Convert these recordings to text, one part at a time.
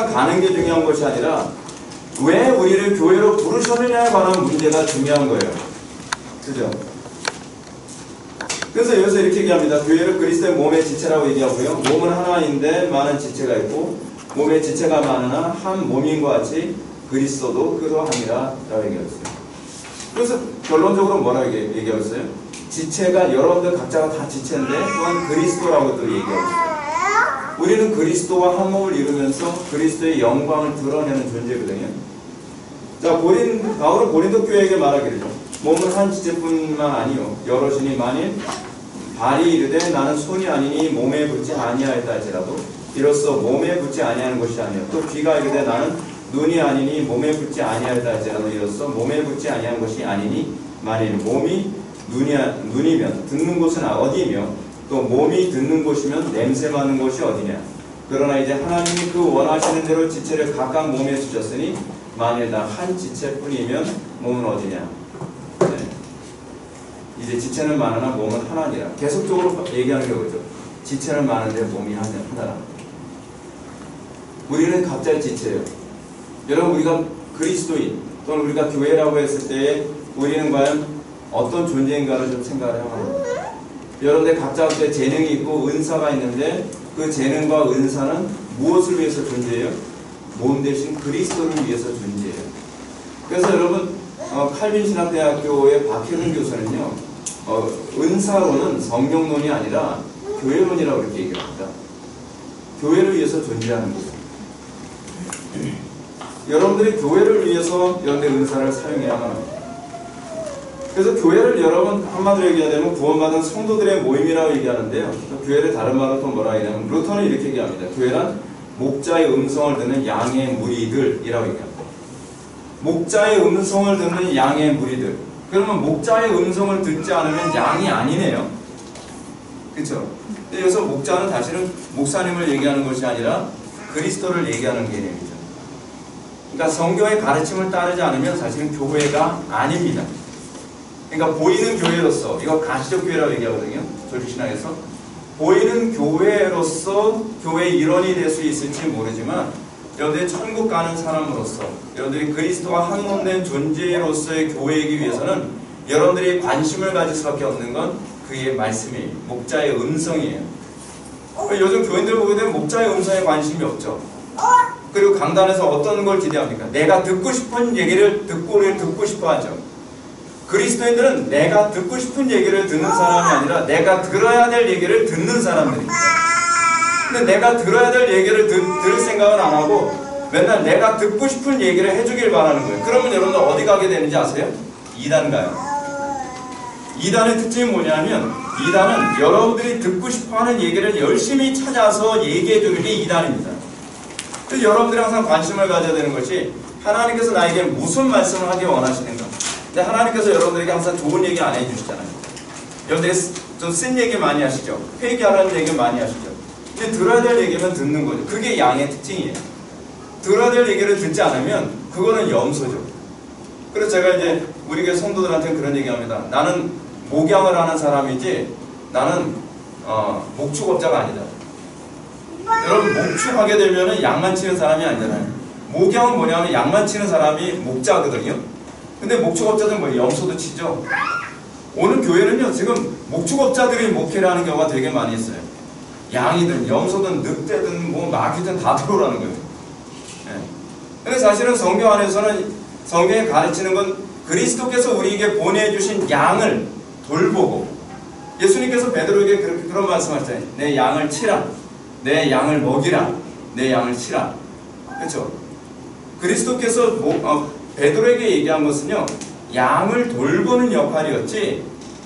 가는 게 중요한 것이 아니라 왜 우리를 교회로 부르셨느냐에 관한 문제가 중요한 거예요. 그죠? 그래서 여기서 이렇게 얘기합니다. 교회를 그리스도의 몸의 지체라고 얘기하고요. 몸은 하나인데 많은 지체가 있고 몸의 지체가 많으나 한 몸인 것 같이 그리스도도 그러함이라 라고 얘기했어요. 그래서 결론적으로 뭐라고 얘기하고 있어요? 지체가 여러분들 각자가 다 지체인데 또한 그리스도라고도 얘기하고 있어요. 우리는 그리스도와 한 몸을 이루면서 그리스도의 영광을 드러내는 존재거든요. 자, 바울은 고린도 교회에게 말하기를요. 몸은 한 지체뿐만 아니요 여럿이니 만일 발이 이르되 나는 손이 아니니 몸에 붙지 아니하였다 할지라도 이로써 몸에 붙지 아니하는 것이 아니요 또 귀가 이르되 나는 눈이 아니니 몸에 붙지 아니하였다 할지라도 이로써 몸에 붙지 아니한 것이 아니니 만일 몸이 눈이면 듣는 곳은 어디며 또 몸이 듣는 곳이면 냄새 맡는 곳이 어디냐. 그러나 이제 하나님이 그 원하시는 대로 지체를 각각 몸에 주셨으니 만일 다 한 지체뿐이면 몸은 어디냐. 네. 이제 지체는 많으나 몸은 하나니라. 계속적으로 얘기하는 게 그죠. 지체는 많은데 몸이 하나라. 우리는 각자의 지체예요. 여러분, 우리가 그리스도인 또는 우리가 교회라고 했을 때에 우리는 과연 어떤 존재인가를 좀 생각을 해봐요. 여러분들 각자의 재능이 있고 은사가 있는데 그 재능과 은사는 무엇을 위해서 존재해요? 몸 대신 그리스도를 위해서 존재해요. 그래서 여러분 칼빈 신학대학교의 박혜근 교수는요 은사론은 성경론이 아니라 교회론이라고 이렇게 얘기합니다. 교회를 위해서 존재하는 거예요. 여러분들이 교회를 위해서 여러분의 은사를 사용해야만 합니다. 그래서 교회를 여러분 한마디로 얘기하자면 구원받은 성도들의 모임이라고 얘기하는데요. 교회를 다른 말로 또 뭐라 얘기하냐면 루터는 이렇게 얘기합니다. 교회란 목자의 음성을 듣는 양의 무리들이라고 얘기합니다. 목자의 음성을 듣는 양의 무리들. 그러면 목자의 음성을 듣지 않으면 양이 아니네요. 그렇죠? 근데 여기서 목자는 사실은 목사님을 얘기하는 것이 아니라 그리스도를 얘기하는 개념이죠. 그러니까 성경의 가르침을 따르지 않으면 사실은 교회가 아닙니다. 그러니까 보이는 교회로서, 이거 가시적 교회라고 얘기하거든요. 조직신학에서. 보이는 교회로서 교회의 일원이 될 수 있을지 모르지만 여러분들이 천국 가는 사람으로서 여러분들이 그리스도와 한몸된 존재로서의 교회이기 위해서는 여러분들이 관심을 가질 수밖에 없는 건 그의 말씀이에요. 목자의 음성이에요. 요즘 교인들 보게 되면 목자의 음성에 관심이 없죠. 그리고 강단에서 어떤 걸 기대합니까? 내가 듣고 싶은 얘기를 듣고 싶어 하죠. 그리스도인들은 내가 듣고 싶은 얘기를 듣는 사람이 아니라 내가 들어야 될 얘기를 듣는 사람들입니다. 근데 내가 들어야 될 얘기를 들을 생각은 안 하고 맨날 내가 듣고 싶은 얘기를 해주길 바라는 거예요. 그러면 여러분들 어디 가게 되는지 아세요? 이단 가요. 이단의 특징이 뭐냐면 이단은 여러분들이 듣고 싶어하는 얘기를 열심히 찾아서 얘기해주는 게 이단입니다. 그래서 여러분들이 항상 관심을 가져야 되는 것이 하나님께서 나에게 무슨 말씀을 하기 원하시는가. 근데 하나님께서 여러분들에게 항상 좋은 얘기 안 해주시잖아요. 여러분들이 좀 쓴 얘기 많이 하시죠. 회개하라는 얘기 많이 하시죠. 근데 들어야 될 얘기는 듣는 거죠. 그게 양의 특징이에요. 들어야 될 얘기를 듣지 않으면 그거는 염소죠. 그래서 제가 이제 우리 교회 성도들한테는 그런 얘기합니다. 나는 목양을 하는 사람이지 나는 목축업자가 아니다. 여러분 목축하게 되면은 양만 치는 사람이 아니잖아요. 목양은 뭐냐면 양만 치는 사람이 목자거든요. 근데 목축업자들은 뭐 염소도 치죠. 오늘 교회는요 지금 목축업자들이 목회를 하는 경우가 되게 많이 있어요. 양이든 염소든 늑대든 뭐 마귀든 다 들어오라는 거예요. 네. 근데 사실은 성경 안에서는 성경에 가르치는 건 그리스도께서 우리에게 보내주신 양을 돌보고 예수님께서 베드로에게 그런 말씀하셨잖아요. 내 양을 치라. 내 양을 먹이라. 내 양을 치라. 그렇죠? 그리스도께서 베드로에게 얘기한 것은요. 양을 돌보는 역할이었지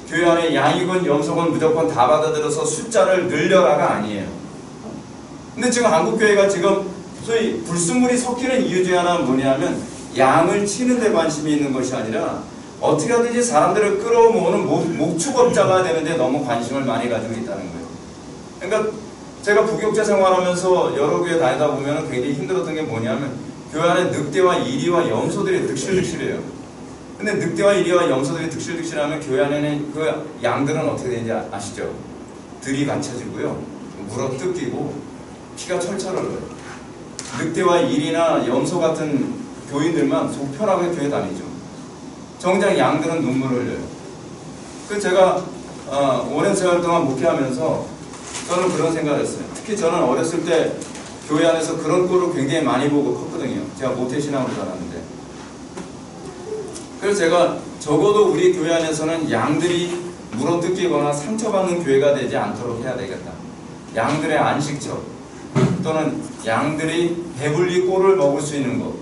교회 안에 양이건 염소건 무조건 다 받아들여서 숫자를 늘려라가 아니에요. 근데 지금 한국교회가 지금 소위 불순물이 섞이는 이유 중에 하나는 뭐냐면 양을 치는 데 관심이 있는 것이 아니라 어떻게 하든지 사람들을 끌어모으는 목축업자가 되는데 너무 관심을 많이 가지고 있다는 거예요. 그러니까 제가 부교육자 생활하면서 여러 교회 다니다 보면 굉장히 힘들었던 게 뭐냐면 교회 안에 늑대와 이리와 염소들이 득실득실해요. 근데 늑대와 이리와 염소들이 득실득실하면 교회 안에는 그 양들은 어떻게 되는지 아시죠? 들이 갇혀지고요. 물어 뜯기고 피가 철철 흘러요. 늑대와 일이나 염소 같은 교인들만 속 편하게 교회 다니죠. 정작 양들은 눈물을 흘려요. 그 제가 오랜 세월 동안 목회하면서 저는 그런 생각을 했어요. 특히 저는 어렸을 때 교회 안에서 그런 꼴을 굉장히 많이 보고 컸거든요. 제가 모태신앙으로 자랐는데. 그래서 제가 적어도 우리 교회 안에서는 양들이 물어뜯기거나 상처받는 교회가 되지 않도록 해야 되겠다. 양들의 안식처 또는 양들이 배불리 꼴을 먹을 수 있는 곳,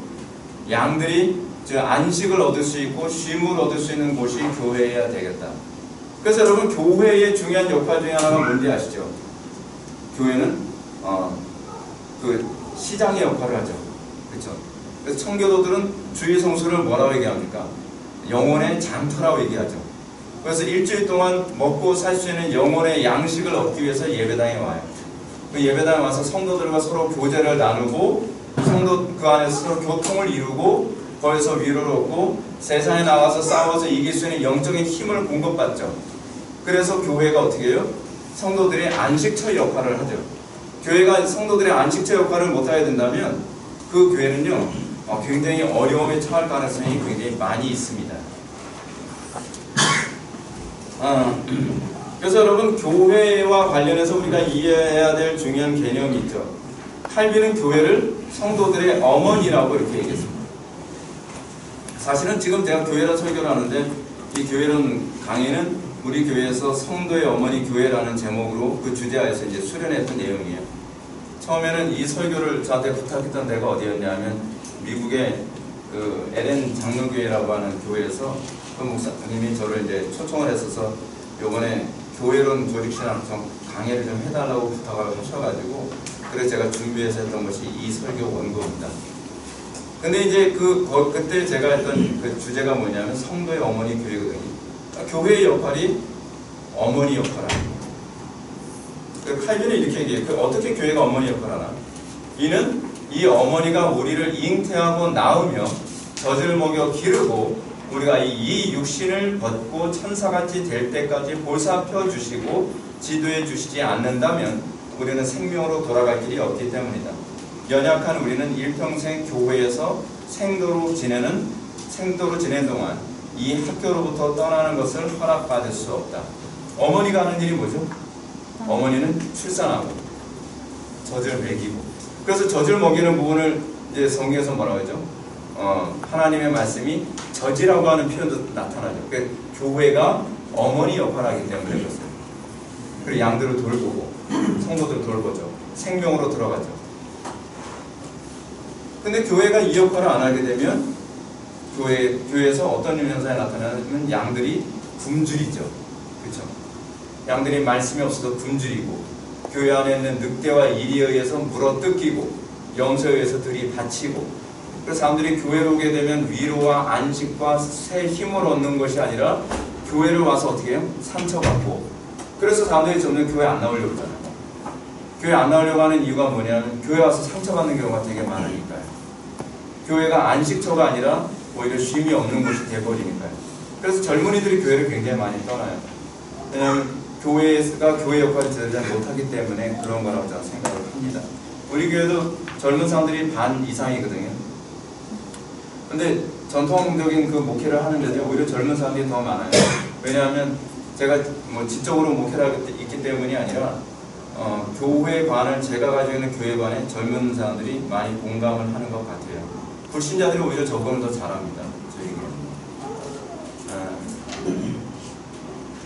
양들이 안식을 얻을 수 있고 쉼을 얻을 수 있는 곳이 교회여야 되겠다. 그래서 여러분, 교회의 중요한 역할 중에 하나가 뭔지 아시죠? 교회는 그 시장의 역할을 하죠. 그렇죠? 그래서 청교도들은 주일 성수를 뭐라고 얘기합니까? 영혼의 장터라고 얘기하죠. 그래서 일주일 동안 먹고 살 수 있는 영혼의 양식을 얻기 위해서 예배당에 와요. 그 예배당에 와서 성도들과 서로 교제를 나누고 성도 그 안에서 서로 교통을 이루고 거기서 위로를 얻고 세상에 나가서 싸워서 이길 수 있는 영적인 힘을 공급받죠. 그래서 교회가 어떻게 해요? 성도들의 안식처 역할을 하죠. 교회가 성도들의 안식처 역할을 못하게 된다면 그 교회는요 굉장히 어려움에 처할 가능성이 굉장히 많이 있습니다. 그래서 여러분, 교회와 관련해서 우리가 이해해야 될 중요한 개념이 있죠. 칼빈은 교회를 성도들의 어머니라고 이렇게 얘기했습니다. 사실은 지금 제가 교회라 설교를 하는데 이 교회론 강의는 우리 교회에서 성도의 어머니 교회라는 제목으로 그 주제하에서 이제 수련했던 내용이에요. 처음에는 이 설교를 저한테 부탁했던 데가 어디였냐면 미국의 그 에덴 장로교회라고 하는 교회에서 그 목사님이 저를 이제 초청을 했어서 요번에 교회론 조직신학 강의를 좀 해달라고 부탁을 하셔가지고 그래서 제가 준비해서 했던 것이 이 설교 원고입니다. 근데 이제 그때 제가 했던 그 주제가 뭐냐면 성도의 어머니 교회거든요. 교회의 역할이 어머니 역할입니다. 그 칼빈은 이렇게 얘기해요. 어떻게 교회가 어머니 역할을 하나? 이는 이 어머니가 우리를 잉태하고 낳으며 젖을 먹여 기르고 우리가 이 육신을 벗고 천사같이 될 때까지 보살펴 주시고 지도해 주시지 않는다면 우리는 생명으로 돌아갈 길이 없기 때문이다. 연약한 우리는 일평생 교회에서 생도로 지내는 동안 이 학교로부터 떠나는 것을 허락받을 수 없다. 어머니가 하는 일이 뭐죠? 어머니는 출산하고 젖을 먹이고, 그래서 젖을 먹이는 부분을 이제 성경에서 뭐라고 하죠? 하나님의 말씀이 젖이라고 하는 표현도 나타나죠. 그러니까 교회가 어머니 역할을 하기 때문에 그렇습니다. 그리고 양들을 돌보고 성도들을 돌보죠. 생명으로 들어가죠. 근데 교회가 이 역할을 안 하게 되면 교회에서 어떤 현상이 나타나냐면 양들이 굶주리죠. 그렇죠? 양들이 말씀이 없어도 굶주리고 교회 안에 있는 늑대와 일에 의해서 물어뜯기고 염소에 의해서 들이받치고, 그래서 사람들이 교회로 오게 되면 위로와 안식과 새 힘을 얻는 것이 아니라 교회를 와서 어떻게 해요? 상처받고, 그래서 사람들이 점점 교회 안 나오려고 하잖아요. 교회 안 나오려고 하는 이유가 뭐냐면 교회 와서 상처받는 경우가 되게 많으니까요. 교회가 안식처가 아니라 오히려 쉼이 없는 곳이 돼버리니까요. 그래서 젊은이들이 교회를 굉장히 많이 떠나요. 왜냐하면 교회가 교회 역할을 제대로 잘 못하기 때문에 그런 거라고 저는 생각을 합니다. 우리 교회도 젊은 사람들이 반 이상이거든요. 근데 전통적인 그 목회를 하는데도 오히려 젊은 사람들이 더 많아요. 왜냐하면 제가 뭐 지적으로 목회를 하고 있기 때문이 아니라 교회관을 제가 가지고 있는 교회관에 젊은 사람들이 많이 공감을 하는 것 같아요. 불신자들이 오히려 적응을 더 잘합니다. 저에게.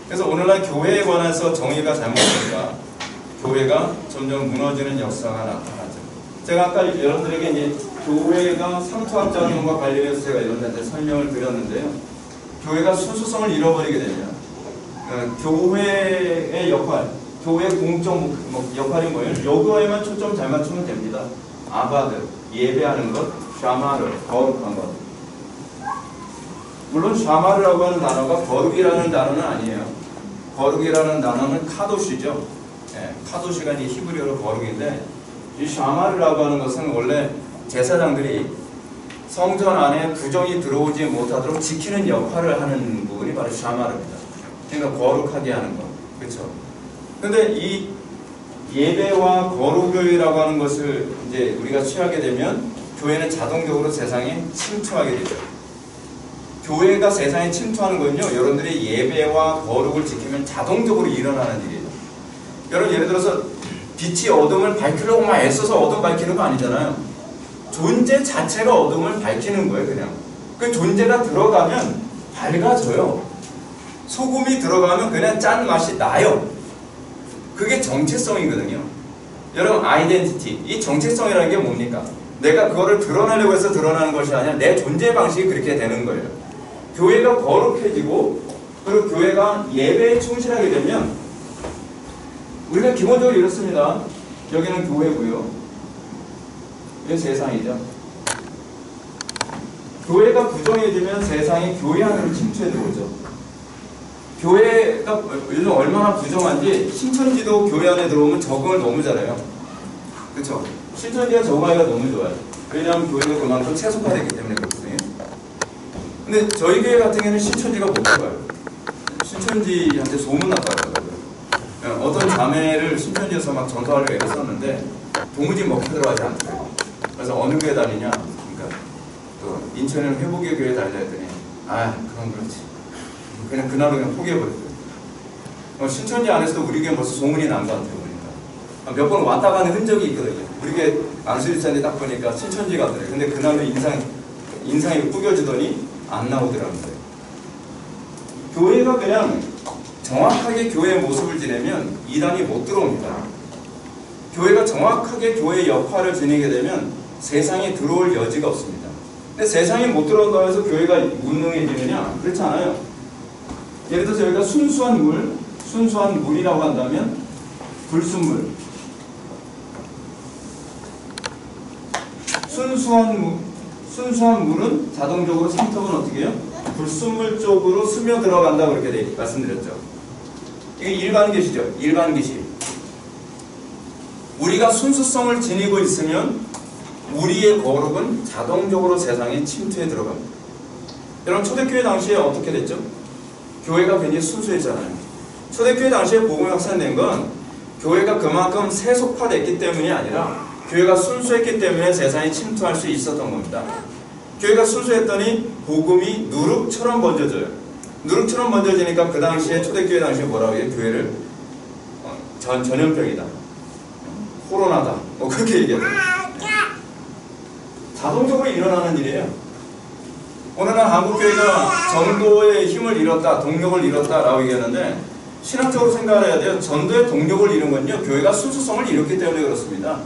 그래서 오늘날 교회에 관해서 정의가 잘못되니까 교회가 점점 무너지는 역사가 나타나죠. 제가 아까 여러분들에게 이제 교회가 상투합작용과 관련해서 제가 여러분들한테 설명을 드렸는데요. 교회가 순수성을 잃어버리게 되면 교회의 역할, 교회의 공적 역할이 뭐예요? 요거에만 초점 잘 맞추면 됩니다. 아바드, 예배하는 것, 샤마르, 거룩한 것. 물론 샤마르라고 하는 단어가 거룩이라는 단어는 아니에요. 거룩이라는 단어는 카도시죠. 예, 카도시가 이제 히브리어로 거룩인데, 이 샤마르라고 하는 것은 원래 제사장들이 성전 안에 부정이 들어오지 못하도록 지키는 역할을 하는 부분이 바로 샤마르입니다. 그러니까 거룩하게 하는 것. 그렇죠? 근데 이 예배와 거룩이라고 하는 것을 이제 우리가 취하게 되면 교회는 자동적으로 세상에 침투하게 되죠. 교회가 세상에 침투하는 건요, 여러분들이 예배와 거룩을 지키면 자동적으로 일어나는 일이에요. 여러분 예를 들어서 빛이 어둠을 밝히려고 막 애써서 어둠 밝히는 거 아니잖아요. 존재 자체가 어둠을 밝히는 거예요. 그냥 그 존재가 들어가면 밝아져요. 소금이 들어가면 그냥 짠 맛이 나요. 그게 정체성이거든요. 여러분 아이덴티티, 이 정체성이라는 게 뭡니까? 내가 그거를 드러내려고 해서 드러나는 것이 아니라 내 존재 방식이 그렇게 되는 거예요. 교회가 거룩해지고 그리고 교회가 예배에 충실하게 되면 우리가 기본적으로 이렇습니다. 여기는 교회고요. 이건 세상이죠. 교회가 부정해지면 세상이 교회 안으로 침투해 들어오죠. 교회가 요즘 얼마나 부정한지 신천지도 교회 안에 들어오면 적응을 너무 잘해요. 그렇죠? 신천지가 적응하기가 너무 좋아요. 왜냐하면 교회가 그만큼 세속화되기 때문에 그렇거든요. 근데 저희 교회 같은 경우는 신천지가 못 들어가요. 신천지한테 소문났다고요. 어떤 자매를 신천지에서 막 전도하려고 애썼는데 도무지 먹혀 들어가지 않더라고요. 그래서 어느 교회 다니냐? 그러니까 또 인천에는 회복의 교회 다니자 했더니 그럼 그렇지. 그냥 그날로 그냥 포기해버렸어요. 신천지 안에서도 우리 교회 벌써 소문이 난 것 같아요. 보니까 몇 번 왔다 가는 흔적이 있거든요. 우리 교회 안수일산에 딱 보니까 신천지 가더래요. 근데 그날로 인상이 꾸겨지더니 안 나오더라고요. 교회가 그냥 정확하게 교회의 모습을 지내면 이단이 못 들어옵니다. 교회가 정확하게 교회의 역할을 지니게 되면 세상에 들어올 여지가 없습니다. 근데 세상에 못 들어온다고 해서 교회가 무능해지느냐? 그렇지 않아요. 예를 들어서 여기가 순수한 물이라고 한다면 불순물. 순수한 물은 자동적으로 산톱은 어떻게 해요? 불순물 쪽으로 스며들어간다고 그렇게 말씀드렸죠. 이게 일반계시죠. 일반계시. 우리가 순수성을 지니고 있으면 우리의 거룩은 자동적으로 세상에 침투해 들어갑니다. 여러분 초대교회 당시에 어떻게 됐죠? 교회가 굉장히 순수했잖아요. 초대교회 당시에 복음이 확산된 건 교회가 그만큼 세속화됐기 때문이 아니라 교회가 순수했기 때문에 세상에 침투할 수 있었던 겁니다. 교회가 순수했더니 복음이 누룩처럼 번져져요. 누룩처럼 번져지니까 그 당시에 초대교회 당시에 뭐라고 해요? 교회를 전염병이다, 코로나다, 그렇게 얘기해요. 자동적으로 일어나는 일이에요. 어느 날 한국교회가 전도의 힘을 잃었다, 동력을 잃었다라고 얘기하는데 신학적으로 생각을 해야 돼요. 전도의 동력을 잃은 건요, 교회가 순수성을 잃었기 때문에 그렇습니다.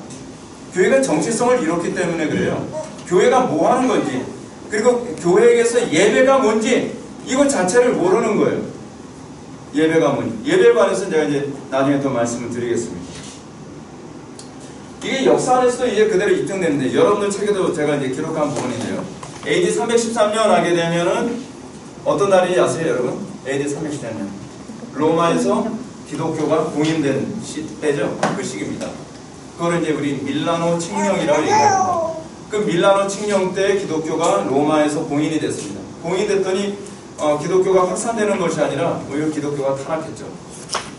교회가 정체성을 잃었기 때문에 그래요. 교회가 뭐 하는 건지, 그리고 교회에게서 예배가 뭔지 이것 자체를 모르는 거예요. 예배가 뭔지. 예배에 관해서 제가 이제 나중에 더 말씀을 드리겠습니다. 이게 역사 안에서도 이제 그대로 입증되는데, 여러분들 책에도 제가 이제 기록한 부분인데요. AD 313년 하게 되면은 어떤 날인지 아세요, 여러분? AD 313년. 로마에서 기독교가 공인된 때죠. 그 시기입니다. 그걸 이제 우리 밀라노 칙령이라고 얘기합니다. 그 밀라노 칙령 때 기독교가 로마에서 공인이 됐습니다. 공인됐더니 기독교가 확산되는 것이 아니라 오히려 기독교가 타락했죠.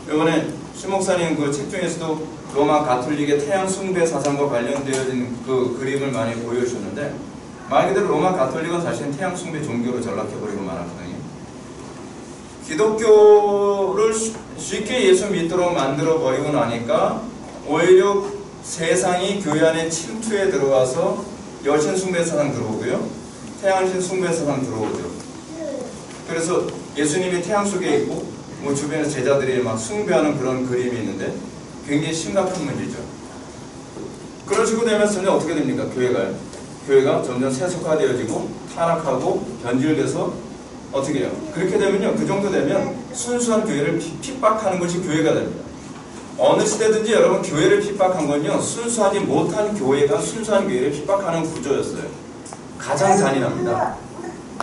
이번에 신 목사님 그 책 중에서도 로마 가톨릭의 태양 숭배 사상과 관련되어진 그 그림을 많이 보여주셨는데, 말 그대로 로마 가톨릭은 사실은 태양 숭배 종교로 전락해버리고 말았거든요. 기독교를 쉽게 예수 믿도록 만들어버리고 나니까 오히려 세상이 교회 안에 침투해 들어와서 여신 숭배 사상 들어오고요, 태양신 숭배 사상 들어오죠. 그래서 예수님이 태양 속에 있고 뭐 주변에 제자들이 막 숭배하는 그런 그림이 있는데 굉장히 심각한 문제죠. 그런 식으로 되면서 어떻게 됩니까? 교회가 점점 세속화되어지고 타락하고 변질돼서 어떻게 해요? 그렇게 되면요, 그 정도 되면 순수한 교회를 핍박하는 것이 교회가 됩니다. 어느 시대든지 여러분 교회를 핍박한 건요, 순수하지 못한 교회가 순수한 교회를 핍박하는 구조였어요. 가장 잔인합니다.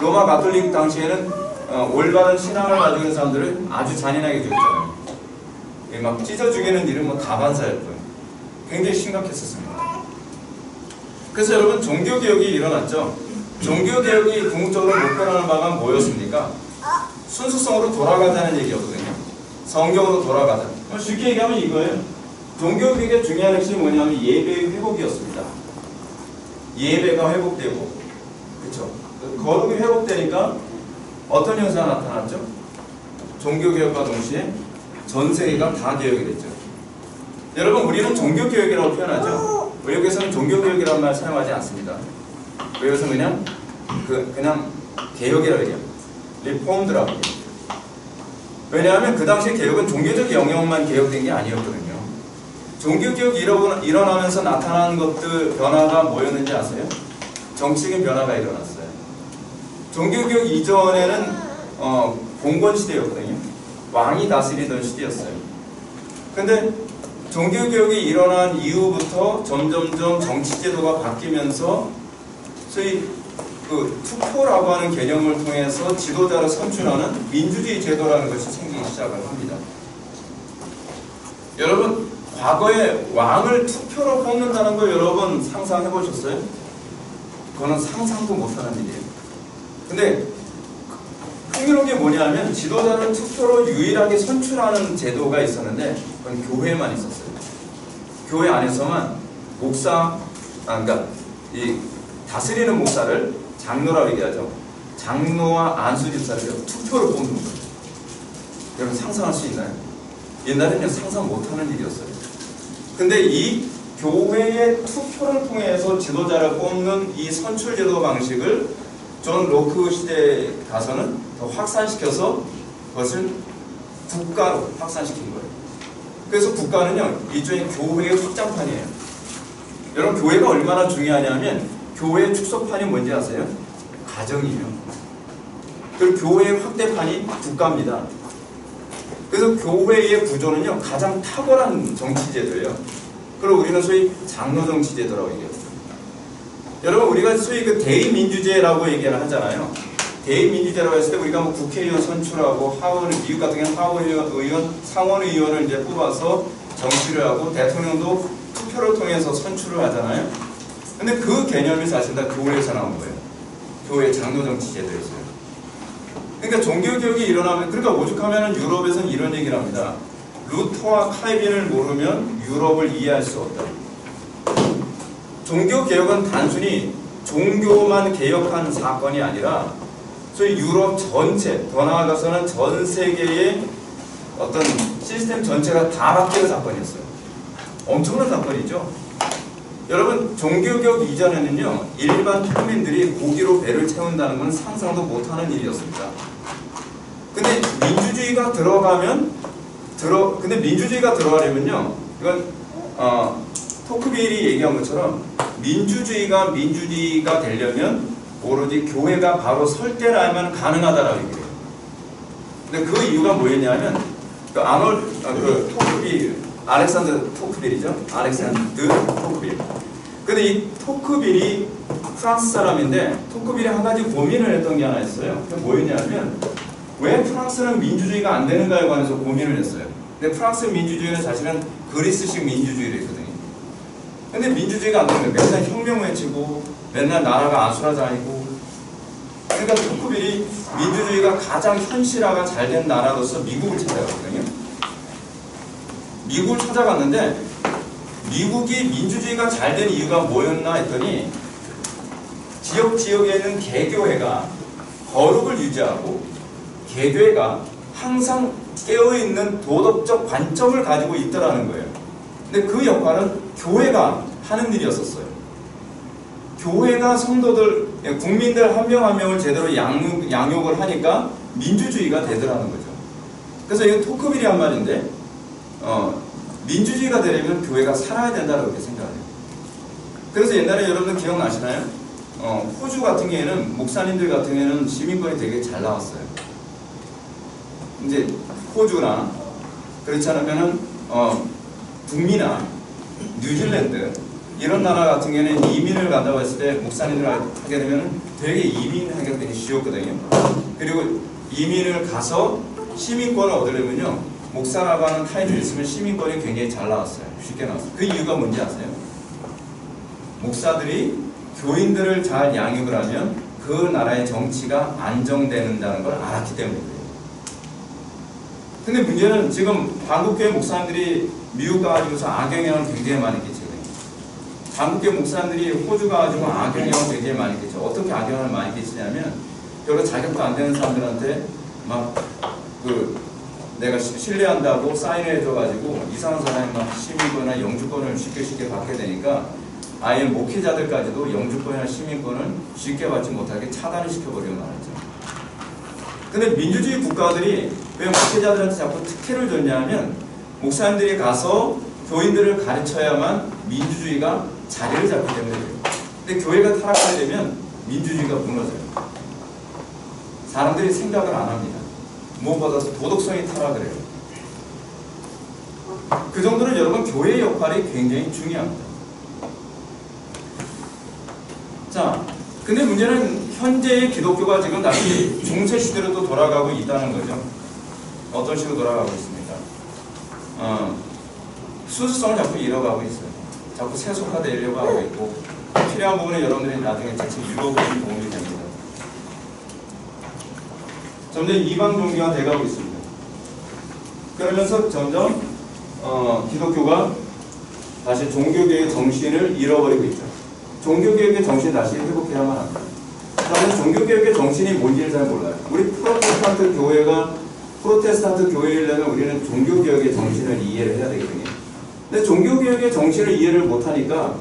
로마 가톨릭 당시에는 올바른 신앙을 가지고 있는 사람들을 아주 잔인하게 죽였잖아요. 막 찢어 죽이는 일은 뭐 다반사였고요. 굉장히 심각했었습니다. 그래서 여러분 종교개혁이 일어났죠. 종교개혁이 궁극적으로 목표하는 바가 뭐였습니까? 순수성으로 돌아가자는 얘기였거든요. 성경으로 돌아가자. 쉽게 얘기하면 이거예요. 종교개혁의 중요한 핵심이 뭐냐면 예배의 회복이었습니다. 예배가 회복되고, 그쵸? 거룩이 회복되니까 어떤 현상이 나타났죠? 종교개혁과 동시에 전 세계가 다 개혁이 됐죠. 여러분, 우리는 종교개혁이라고 표현하죠? 외국에서는 종교개혁이라는 말 사용하지 않습니다. 외국에서는 그냥 개혁이라고 얘기해요. 리폼드라고 얘기해요. 왜냐하면 그 당시 개혁은 종교적 영역만 개혁된 게 아니었거든요. 종교개혁이 일어나면서 나타난 것들, 변화가 뭐였는지 아세요? 정치적인 변화가 일어났어요. 종교개혁 이전에는 봉건시대였거든요. 왕이 다스리던 시대였어요. 근데 종교개혁이 일어난 이후부터 점점점 정치제도가 바뀌면서 소위 그 투표라고 하는 개념을 통해서 지도자를 선출하는 민주주의 제도라는 것이 생기기 시작을 합니다. 여러분, 과거에 왕을 투표로 뽑는다는 거 여러분 상상해 보셨어요? 그거는 상상도 못하는 일이에요. 근데 흥미로운 게 뭐냐면 지도자를 투표로 유일하게 선출하는 제도가 있었는데 그건 교회만 있었어요. 교회 안에서만 그러니까 이 다스리는 목사를 장로라고 얘기하죠. 장로와 안수집사를 투표로 뽑는 거예요. 여러분 상상할 수 있나요? 옛날에는 상상 못하는 일이었어요. 근데 이 교회의 투표를 통해서 지도자를 뽑는 이 선출제도 방식을 존 로크 시대에 가서는 더 확산시켜서 그것을 국가로 확산시킨 거예요. 그래서 국가는요, 일종의 교회의 확장판이에요. 여러분, 교회가 얼마나 중요하냐면 교회의 축소판이 뭔지 아세요? 가정이에요. 그리고 교회의 확대판이 국가입니다. 그래서 교회의 구조는요, 가장 탁월한 정치제도예요. 그리고 우리는 소위 장로정치제도라고 얘기해요. 여러분, 우리가 소위 그 대의민주제라고 얘기를 하잖아요. 대의민주제라고 했을 때 우리가 뭐 국회의원 선출하고 미국 같은 경우는 하원의원, 상원의원을 이제 뽑아서 정치를 하고 대통령도 투표를 통해서 선출을 하잖아요. 근데 그 개념이 사실 다 교회에서 나온 거예요. 교회 장로정치제도였어요. 그러니까 종교개혁이 일어나면, 그러니까 오죽하면 유럽에서는 이런 얘기를 합니다. 루터와 칼빈을 모르면 유럽을 이해할 수 없다. 종교개혁은 단순히 종교만 개혁한 사건이 아니라 소위 유럽 전체, 더 나아가서는 전 세계의 어떤 시스템 전체가 다 바뀌는 사건이었어요. 엄청난 사건이죠. 여러분, 종교개혁 이전에는요, 일반 국민들이 고기로 배를 채운다는 건 상상도 못하는 일이었습니다. 근데 민주주의가 들어가려면요, 이건 토크빌이 얘기한 것처럼 민주주의가 되려면 오로지 교회가 바로 설 때라면 가능하다라고 얘기해요. 근데 그 이유가 뭐였냐면 알렉산더 토크빌이죠. 알렉산드 토크빌. 근데 이 토크빌이 프랑스 사람인데 토크빌이 한 가지 고민을 했던 게 하나 있어요. 그게 뭐였냐면 왜 프랑스는 민주주의가 안 되는가에 관해서 고민을 했어요. 근데 프랑스 민주주의는 사실은 그리스식 민주주의를 했거든요. 근데 민주주의가 안 되는 거예요. 맨날 혁명 외치고 맨날 나라가 아수라장이고. 그러니까 토크빌이 민주주의가 가장 현실화가 잘 된 나라로서 미국을 찾아갔거든요. 미국을 찾아갔는데 미국이 민주주의가 잘 된 이유가 뭐였나 했더니 지역에 있는 개교회가 거룩을 유지하고 개교회가 항상 깨어있는 도덕적 관점을 가지고 있더라는 거예요. 근데 그 역할은 교회가 하는 일이었었어요. 교회가 성도들, 국민들 한 명 한 명을 제대로 양육을 하니까 민주주의가 되더라는 거죠. 그래서 이건 토크빌이 한 말인데 민주주의가 되려면 교회가 살아야 된다고 그렇게 생각해요. 그래서 옛날에 여러분들 기억나시나요? 호주 같은 경우에는 목사님들 같은 경우에는 시민권이 되게 잘 나왔어요. 이제 호주나 그렇지 않으면은 북미나 뉴질랜드 이런 나라 같은 경우에는 이민을 간다고 했을 때 목사님들 하게 되면 되게 이민하기가 되게 쉬웠거든요. 그리고 이민을 가서 시민권을 얻으려면요, 목사라고 하는 타이틀이 있으면 시민권이 굉장히 잘 나왔어요. 쉽게 나왔어요. 그 이유가 뭔지 아세요? 목사들이 교인들을 잘 양육을 하면 그 나라의 정치가 안정된다는 걸 알았기 때문이에요. 근데 문제는 지금 한국교회 목사님들이 미국 가가지고서 악영향을 굉장히 많이 끼치거든요. 한국교회 목사님들이 호주 가가지고 악영향을 굉장히 많이 끼쳐. 어떻게 악영향을 많이 끼치냐면 별로 자격도 안 되는 사람들한테 막 내가 신뢰한다고 사인을 해줘가지고 이상한 사람이 막 시민권이나 영주권을 쉽게 받게 되니까 아예 목회자들까지도 영주권이나 시민권을 쉽게 받지 못하게 차단을 시켜버리고 말았죠. 근데 민주주의 국가들이 왜 목회자들한테 자꾸 특혜를 줬냐면 목사님들이 가서 교인들을 가르쳐야만 민주주의가 자리를 잡기 때문에. 근데 교회가 타락하게 되면 민주주의가 무너져요. 사람들이 생각을 안 합니다. 무엇보다 도덕성이 타락을 해요. 그 정도로 여러분 교회의 역할이 굉장히 중요합니다. 자, 근데 문제는 현재의 기독교가 지금 다시 중세 시대로 또 돌아가고 있다는 거죠. 어떤 식으로 돌아가고 있습니까? 순수성을 자꾸 잃어가고 있어요. 자꾸 세속화되려고 하고 있고 필요한 부분은 여러분들이 나중에 제 책 읽어보시면 도움이 됩니다. 점점 이방 종교가 돼가고 있습니다. 그러면서 점점 기독교가 다시 종교개혁의 정신을 잃어버리고 있죠. 종교개혁의 정신을 다시 회복해야만 합니다. 저는 종교개혁의 정신이 뭔지를 잘 몰라요. 우리 프로테스탄트 교회이려면 우리는 종교개혁의 정신을 이해를 해야 되거든요. 근데 종교개혁의 정신을 이해를 못하니까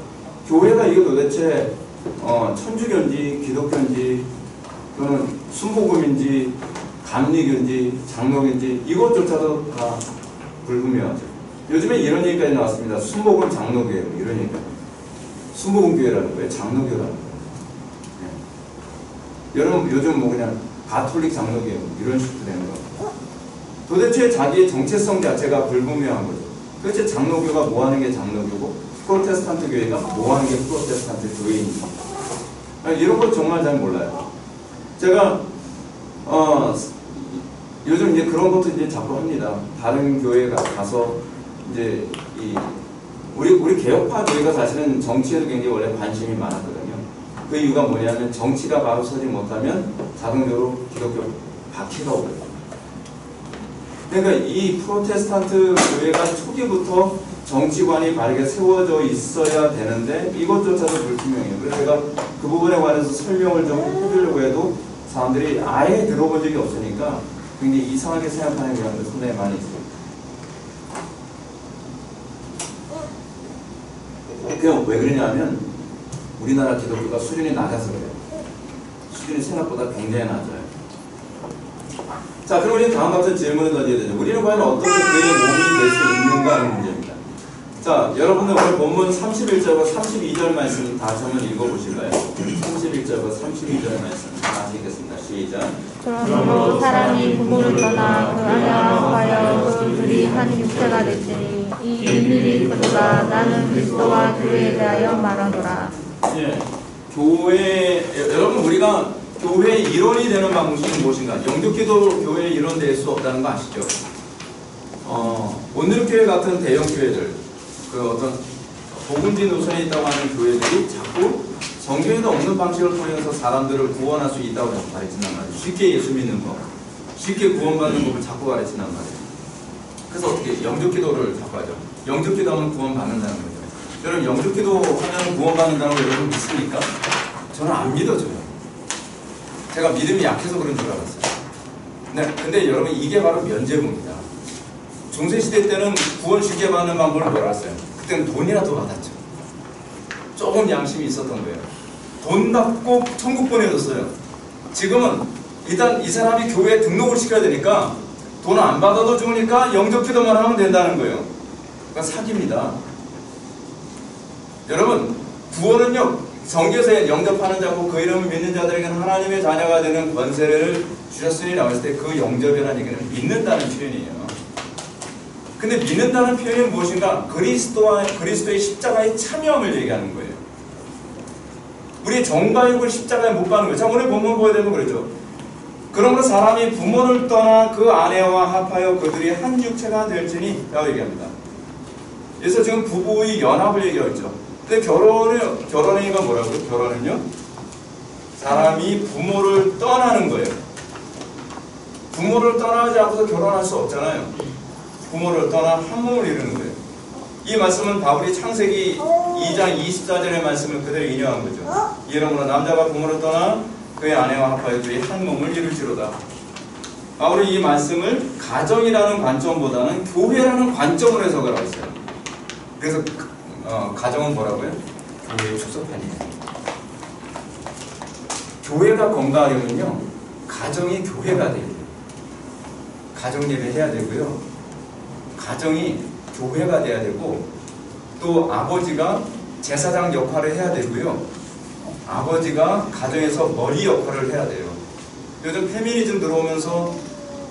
교회가 이거 도대체 천주교인지 기독교인지 또는 순복음인지 감리교인지 장로교인지 이것조차도 다 불분명하죠. 요즘에 이런 얘기까지 나왔습니다. 순복음 장로교회 이런 얘기까지. 순복음교회라는 거예요. 장로교라는 거예요. 네. 여러분 요즘 뭐 그냥 가톨릭 장로교회 이런 식으로 되는 거. 도대체 자기의 정체성 자체가 불분명한 거죠. 도대체 장로교가 뭐 하는 게 장로교고 프로테스탄트 교회가 뭐 하는 게 프로테스탄트 교회인지 이런 거 정말 잘 몰라요. 제가 요즘 이제 그런 것도 이제 자꾸 합니다. 다른 교회에 가서 이제 우리 개혁파 교회가 사실은 정치에도 굉장히 원래 관심이 많았거든요. 그 이유가 뭐냐면 정치가 바로 서지 못하면 자동적으로 기독교 박해가 오거든요. 그러니까 이 프로테스탄트 교회가 초기부터 정치관이 바르게 세워져 있어야 되는데 이것조차도 불분명해요. 그래서 제가 그 부분에 관해서 설명을 좀 해주려고 해도 사람들이 아예 들어본 적이 없으니까 굉장히 이상하게 생각하는 경우도 상당히 많이 있어요. 그냥 왜 그러냐면 우리나라 기독교가 수준이 낮아서 그래요. 수준이 생각보다 굉장히 낮아요. 자, 그럼 우리 다음 같은 질문을 던져야 되죠. 우리는 과연 어떻게 그의 몸이 될 수 있는가 하는 문제입니다. 자, 여러분들 오늘 본문 31절과 32절 말씀 다시 한번 읽어보실까요? 31절과 32절 말씀 다시 읽겠습니다. 시작. 그러므로 사람이 부모를 떠나 그 아내와 하여 그 둘이 한 육체가 됐으니 이 비밀이 그도다. 나는 그리스도와 교회에 대하여 말하노라. 예, 여러분 우리가 교회의 일원이 되는 방식은 무엇인가? 영접기도 교회의 일원 될 수 없다는 거 아시죠? 온누리교회 같은 대형 교회들, 그 어떤 복음진 노선에 있다고 하는 교회들이 자꾸 성경에도 없는 방식을 통해서 사람들을 구원할 수 있다고 가르친단 말이에요. 쉽게 예수 믿는 거, 쉽게 구원받는 법을 자꾸 가르친단 말이에요. 그래서 어떻게 영접기도를 자꾸 하죠? 영접기도하면 구원받는다는 거죠. 여러분 영접기도 하면 구원받는다는 거 여러분 믿습니까? 저는 안 믿어져요. 제가 믿음이 약해서 그런 줄 알았어요. 네, 근데 여러분 이게 바로 면죄부입니다. 중세시대 때는 구원 쉽게 받는 방법을 몰랐어요. 그때는 돈이라도 받았죠. 조금 양심이 있었던 거예요. 돈 받고 천국 보내줬어요. 지금은 일단 이 사람이 교회에 등록을 시켜야 되니까 돈 안 받아도 좋으니까 영접기도만 하면 된다는 거예요. 그러니까 사기입니다. 여러분 구원은요 성경에서 영접하는 자고 그 이름을 믿는 자들에게는 하나님의 자녀가 되는 권세를 주셨으니라고 했을 때 그 영접이라는 얘기는 믿는다는 표현이에요. 근데 믿는다는 표현이 무엇인가? 그리스도의 십자가에 참여함을 얘기하는 거예요. 우리 정바육을 십자가에 못 박는 거예요. 자, 오늘 본문 보야 되면 그렇죠. 그러므로 사람이 부모를 떠나 그 아내와 합하여 그들이 한 육체가 될지니 라고 얘기합니다. 그래서 지금 부부의 연합을 얘기하고 있죠. 근데 결혼의 의미가 뭐라고요? 결혼은요? 사람이 부모를 떠나는 거예요. 부모를 떠나지 않고서 결혼할 수 없잖아요. 부모를 떠나 한 몸을 이루는 거예요. 이 말씀은 바울이 창세기 2장 24절의 말씀을 그대로 인용한 거죠. 이러므로 남자가 부모를 떠나 그의 아내와 합하여 둘이 한 몸을 이룰지로다. 바울이 이 말씀을 가정이라는 관점보다는 교회라는 관점으로 해석을 하고 있어요. 그래서 가정은 뭐라고요? 교회의 축소판이에요. 교회가 건강하려면요, 가정이 교회가 돼야 돼요. 가정 예배해야 되고요, 가정이 교회가 돼야 되고, 또 아버지가 제사장 역할을 해야 되고요, 아버지가 가정에서 머리 역할을 해야 돼요. 요즘 페미니즘 들어오면서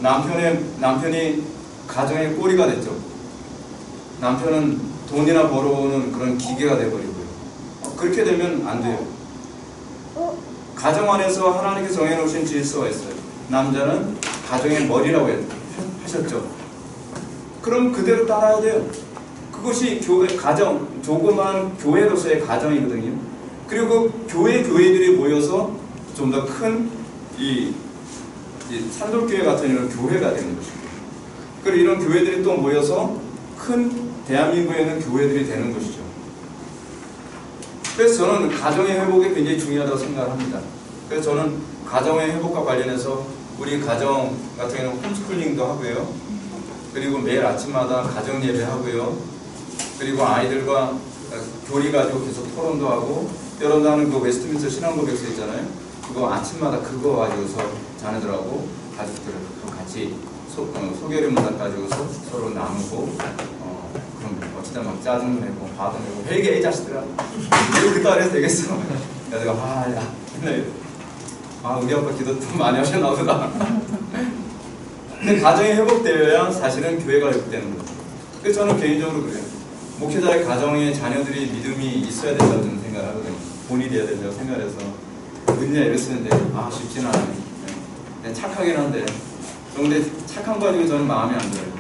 남편이 가정의 꼬리가 됐죠. 남편은 돈이나 벌어오는 그런 기계가 돼버리고요. 그렇게 되면 안 돼요. 가정 안에서 하나님께서 정해놓으신 질서가 있어요. 남자는 가정의 머리라고 하셨죠. 그럼 그대로 따라야 돼요. 그것이 교회, 가정, 조그만 교회로서의 가정이거든요. 그리고 교회들이 모여서 좀 더 큰 이 산돌교회 같은 이런 교회가 되는 것이고, 그리고 이런 교회들이 또 모여서 큰 대한민국에 있는 교회들이 되는 것이죠. 그래서 저는 가정의 회복이 굉장히 중요하다고 생각합니다. 그래서 저는 가정의 회복과 관련해서 우리 가정 같은 경우는 홈스쿨링도 하고요, 그리고 매일 아침마다 가정 예배 하고요, 그리고 아이들과 교리 가지고 계속 토론도 하고, 여러분도 하는 그 웨스트민스터 신앙고백서 있잖아요. 그거 아침마다 그거 가지고서 자녀들하고 가족들 같이 소개를 문학 가지고서 서로 나누고, 그럼 어쩌다 막 짜증 내고 화도 내고 회개해 이 자식들아, 이거 그따 해도 되겠어. 내가 우리 아빠 기도 좀 많이 하셨나 보다. 근데 가정이 회복되어야 사실은 교회가 회복되는 거죠. 그래서 저는 개인적으로 그래요. 목회자의 가정에 자녀들이 믿음이 있어야 된다고 저는 생각을 하거든요. 본이 돼야 된다고 생각해서 믿냐 이랬었는데 쉽지는 않아요. 네, 착하긴 한데, 그런데 착한 거 가지고 저는 마음에 안 들어요.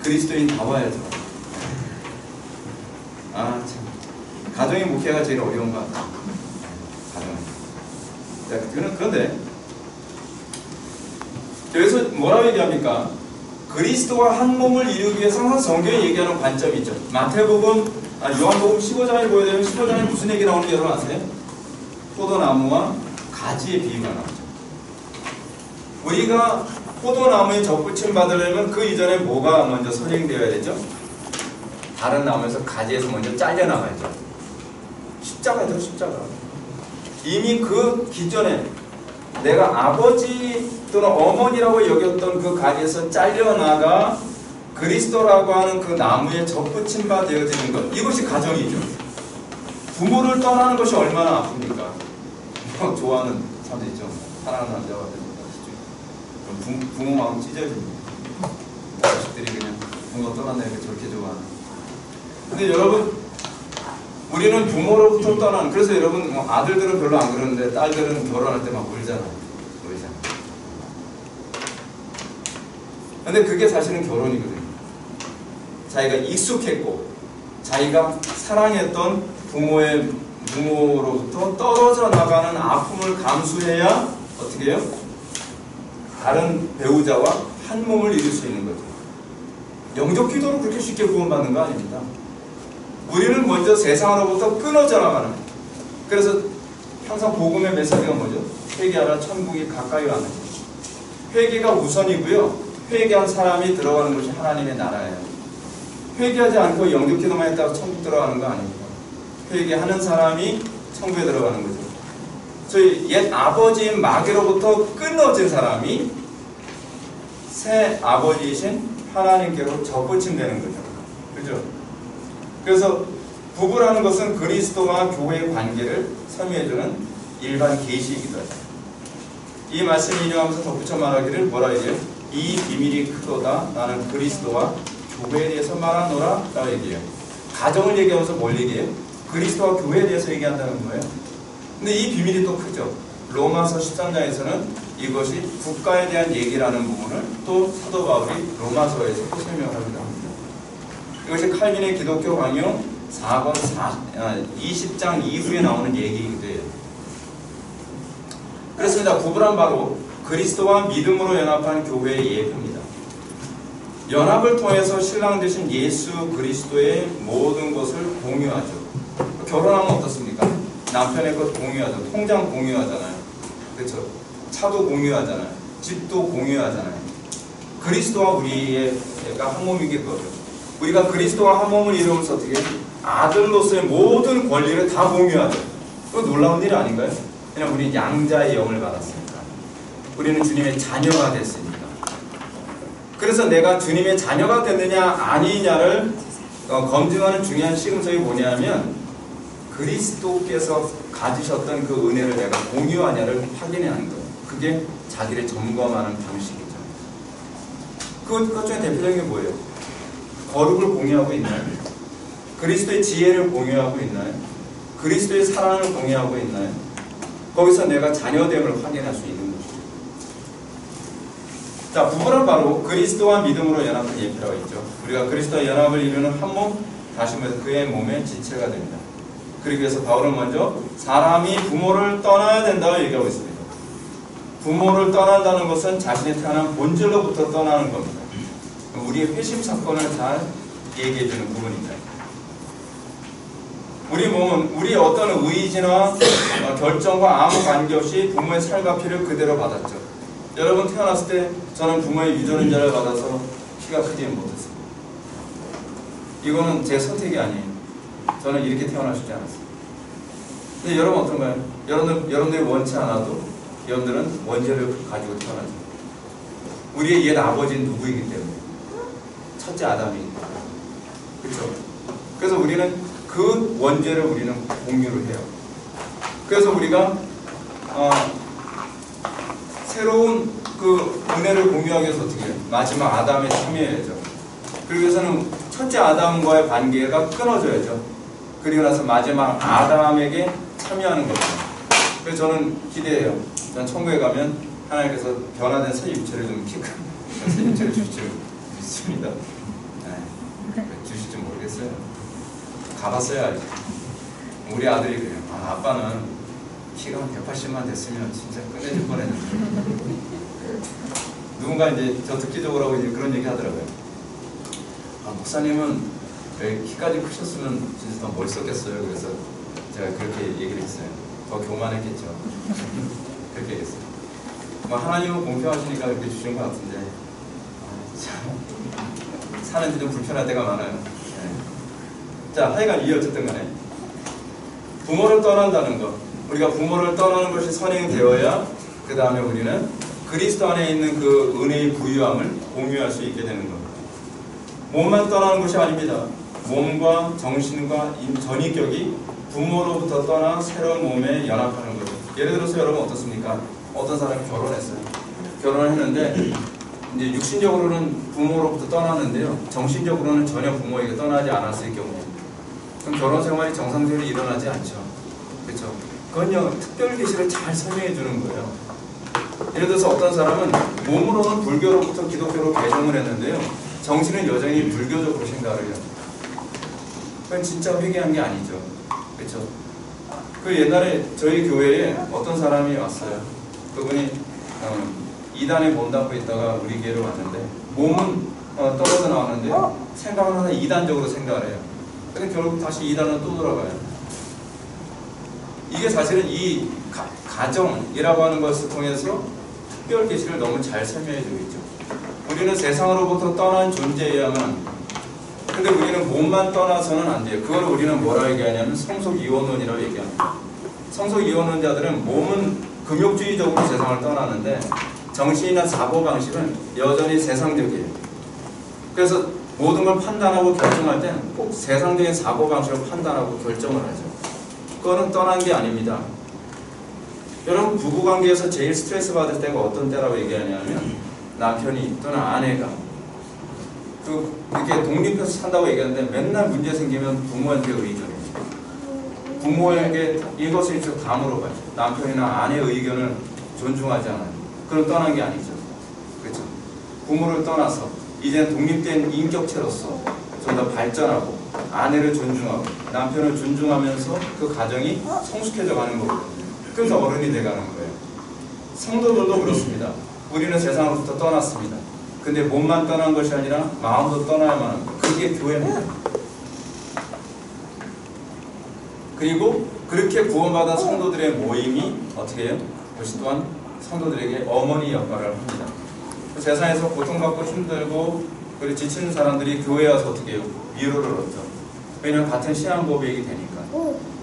그리스도인 다 와야죠. 참, 가정의 목회가 제일 어려운 것 같아요. 가정은. 그런데 그래서 뭐라고 얘기합니까? 그리스도와 한 몸을 이루기 위해서 항상 성경이 얘기하는 관점이 있죠. 요한복음 15장에 보게 되면 15장에 무슨 얘기 나오는지 여러분 아세요? 포도나무와 가지의 비유가 나오죠. 우리가 포도나무에 접붙임 받으려면 그 이전에 뭐가 먼저 선행되어야 되죠? 다른 나무에서 가지에서 먼저 잘려나가야죠. 십자가죠, 십자가. 이미 그 기존에 내가 아버지 또는 어머니라고 여겼던 그 가지에서 잘려나가 그리스도라고 하는 그 나무에 접붙임 바 되어지는 것, 이것이 가정이죠. 부모를 떠나는 것이 얼마나 아픕니까? 좋아하는 사람도 있죠. 사랑하는 남자가 되니까 부모 마음 찢어집니다. 자식들이 그냥 부모 떠난다니까 저렇게 좋아하는. 근데 여러분, 우리는 부모로부터 떠나는, 그래서 여러분 아들들은 별로 안 그러는데 딸들은 결혼할 때 막 울잖아요. 근데 그게 사실은 결혼이거든요. 자기가 익숙했고 자기가 사랑했던 부모로부터 떨어져 나가는 아픔을 감수해야 어떻게 해요? 다른 배우자와 한 몸을 이룰 수 있는 거죠. 영적 기도로 그렇게 쉽게 구원받는 거 아닙니다. 우리는 먼저 세상으로부터 끊어져 나가는, 그래서 항상 복음의 메시지가 뭐죠? 회개하라, 천국이 가까이 왔는 거죠. 회개가 우선이고요, 회개한 사람이 들어가는 것이 하나님의 나라예요. 회개하지 않고 영적 기도만 했다고 천국 들어가는 거 아닙니다. 회개하는 사람이 천국에 들어가는 거죠. 저희 옛 아버지인 마귀로부터 끊어진 사람이 새 아버지이신 하나님께로 접붙임되는 거죠. 그죠? 그래서 부부라는 것은 그리스도와 교회의 관계를 설명해주는 일반 계시이기도 하죠. 이 말씀을 인용하면서 덧붙여 말하기를 뭐라 해요? 이 비밀이 크도다. 나는 그리스도와 교회에 대해서 말하노라 라고 얘기해요. 가정을 얘기하면서 뭘 얘기해요? 그리스도와 교회에 대해서 얘기한다는 거예요. 근데 이 비밀이 또 크죠. 로마서 13장에서는 이것이 국가에 대한 얘기라는 부분을 또 사도 바울이 로마서에서 또 설명을 합니다. 이것이 칼빈의 기독교 강요 4권 20장 이후에 나오는 얘기이기도 해요. 그렇습니다. 부부란 바로 그리스도와 믿음으로 연합한 교회의 예표입니다. 연합을 통해서 신랑 되신 예수 그리스도의 모든 것을 공유하죠. 결혼하면 어떻습니까? 남편의 것 공유하죠. 통장 공유하잖아요. 그렇죠? 차도 공유하잖아요. 집도 공유하잖아요. 그리스도와 우리가 한 몸인 게 그거죠. 우리가 그리스도와 한 몸을 이루면서 어떻게 아들로서의 모든 권리를 다 공유하죠. 그건 놀라운 일 아닌가요? 그냥 우리 양자의 영을 받았으니까. 우리는 주님의 자녀가 됐으니까. 그래서 내가 주님의 자녀가 됐느냐 아니냐를 검증하는 중요한 시금석이 뭐냐면 그리스도께서 가지셨던 그 은혜를 내가 공유하냐를 확인하는 거예요. 그게 자기를 점검하는 방식이죠. 그것 중에 대표적인 게 뭐예요? 거룩을 공유하고 있나요? 그리스도의 지혜를 공유하고 있나요? 그리스도의 사랑을 공유하고 있나요? 거기서 내가 자녀됨을 확인할 수 있는 것이죠. 자, 부부는 바로 그리스도와 믿음으로 연합한 예표라고 했죠. 우리가 그리스도와 연합을 이루는 한 몸, 다시 말해서 그의 몸의 지체가 됩니다. 그러기 위해서 바울은 먼저 사람이 부모를 떠나야 된다고 얘기하고 있습니다. 부모를 떠난다는 것은 자신이 태어난 본질로부터 떠나는 겁니다. 우리의 회심 사건을 잘 얘기해주는 부분입니다. 우리 몸은 우리의 어떤 의지나 결정과 아무 관계없이 부모의 살과 피를 그대로 받았죠. 여러분 태어났을 때 저는 부모의 유전자를 받아서 키가 크지 못했습니다. 이거는 제 선택이 아니에요. 저는 이렇게 태어나시지 않았어요. 근데 여러분 어떤가요? 여러분들이 원치 않아도 여러분들은 원죄를 가지고 태어나죠. 우리의 옛 아버지는 누구이기 때문에 첫째 아담이기 때문에. 그렇죠? 그래서 우리는 그 원죄를 우리는 공유를 해요. 그래서 우리가 새로운 그 은혜를 공유하기 위해서 어떻게 해요? 마지막 아담에 참여해야죠. 그리고 위해서는 첫째 아담과의 관계가 끊어져야죠. 그리고 나서 마지막 아담에게 참여하는 겁니다. 그래서 저는 기대해요. 전 천국에 가면 하나님께서 변화된 새 육체를 좀 키 큰 새 육체를 주실 믿습니다. 네. 주실지 모르겠어요. 가봤어요 아직. 우리 아들이 그래요. 아빠는 키가 한 180만 됐으면 진짜 끝내줄 뻔했는데. 누군가 이제 저 듣기적으로 하고 이제 그런 얘기 하더라고요. 목사님은 왜 키까지 크셨으면 진짜 더 멋있었겠어요. 그래서 제가 그렇게 얘기를 했어요. 더 교만했겠죠. 그렇게 얘기했어요. 하나님은 공평하시니까 이렇게 주신 것 같은데 참 사는데 좀 불편할 때가 많아요. 네. 자, 하여간 이 어쨌든 간에 부모를 떠난다는 것, 우리가 부모를 떠나는 것이 선행되어야 그 다음에 우리는 그리스도 안에 있는 그 은혜의 부유함을 공유할 수 있게 되는 겁니다. 몸만 떠나는 것이 아닙니다. 몸과 정신과 전인격이 부모로부터 떠나 새로운 몸에 연합하는 거죠. 예를 들어서 여러분 어떻습니까? 어떤 사람이 결혼했어요. 결혼을 했는데 이제 육신적으로는 부모로부터 떠났는데요. 정신적으로는 전혀 부모에게 떠나지 않았을 경우 그럼 결혼 생활이 정상적으로 일어나지 않죠. 그렇죠? 그건요 특별 계시를 잘 설명해 주는 거예요. 예를 들어서 어떤 사람은 몸으로는 불교로부터 기독교로 개종을 했는데요. 정신은 여전히 불교적으로 생각을 해요. 그건 진짜 회개한 게 아니죠. 그렇죠? 그 옛날에 저희 교회에 어떤 사람이 왔어요. 그분이 이단에 몸담고 있다가 우리 교회로 왔는데 몸은 떨어져 나왔는데 생각은 항상 이단적으로 생각을 해요. 근데 결국 다시 이단으로 또 돌아가요. 이게 사실은 이 가정이라고 하는 것을 통해서 특별 계시를 너무 잘 설명해 주고 있죠. 우리는 세상으로부터 떠난 존재여야만 근데 우리는 몸만 떠나서는 안 돼요. 그걸 우리는 뭐라고 얘기하냐면 성속이혼론이라고 얘기합니다. 성속이혼론자들은 몸은 금욕주의적으로 세상을 떠나는데 정신이나 사고방식은 여전히 세상적이에요. 그래서 모든 걸 판단하고 결정할 때는 꼭 세상적인 사고방식을 판단하고 결정을 하죠. 그거는 떠난 게 아닙니다. 여러분 부부관계에서 제일 스트레스 받을 때가 어떤 때라고 얘기하냐면 남편이 또는 아내가 이렇게 독립해서 산다고 얘기하는데 맨날 문제 생기면 부모한테 의견해요. 부모에게 이것을 다 물어봐요. 남편이나 아내의 의견을 존중하지 않아요. 그럼 떠난 게 아니죠. 그렇죠? 부모를 떠나서 이제 독립된 인격체로서 좀 더 발전하고 아내를 존중하고 남편을 존중하면서 그 가정이 성숙해져 가는 거거든요. 그래서 어른이 돼가는 거예요. 성도들도 그렇습니다. 우리는 세상으로부터 떠났습니다. 근데 몸만 떠난 것이 아니라 마음도 떠나야만 합니다. 그게 교회입니다. 그리고 그렇게 구원받은 성도들의 모임이 어떻게 해요? 그것이 또한 성도들에게 어머니 역할을 합니다. 세상에서 고통받고 힘들고 그리고 지치는 사람들이 교회에 와서 어떻게 해요? 위로를 얻죠. 왜냐하면 같은 신앙 고백이 되니까.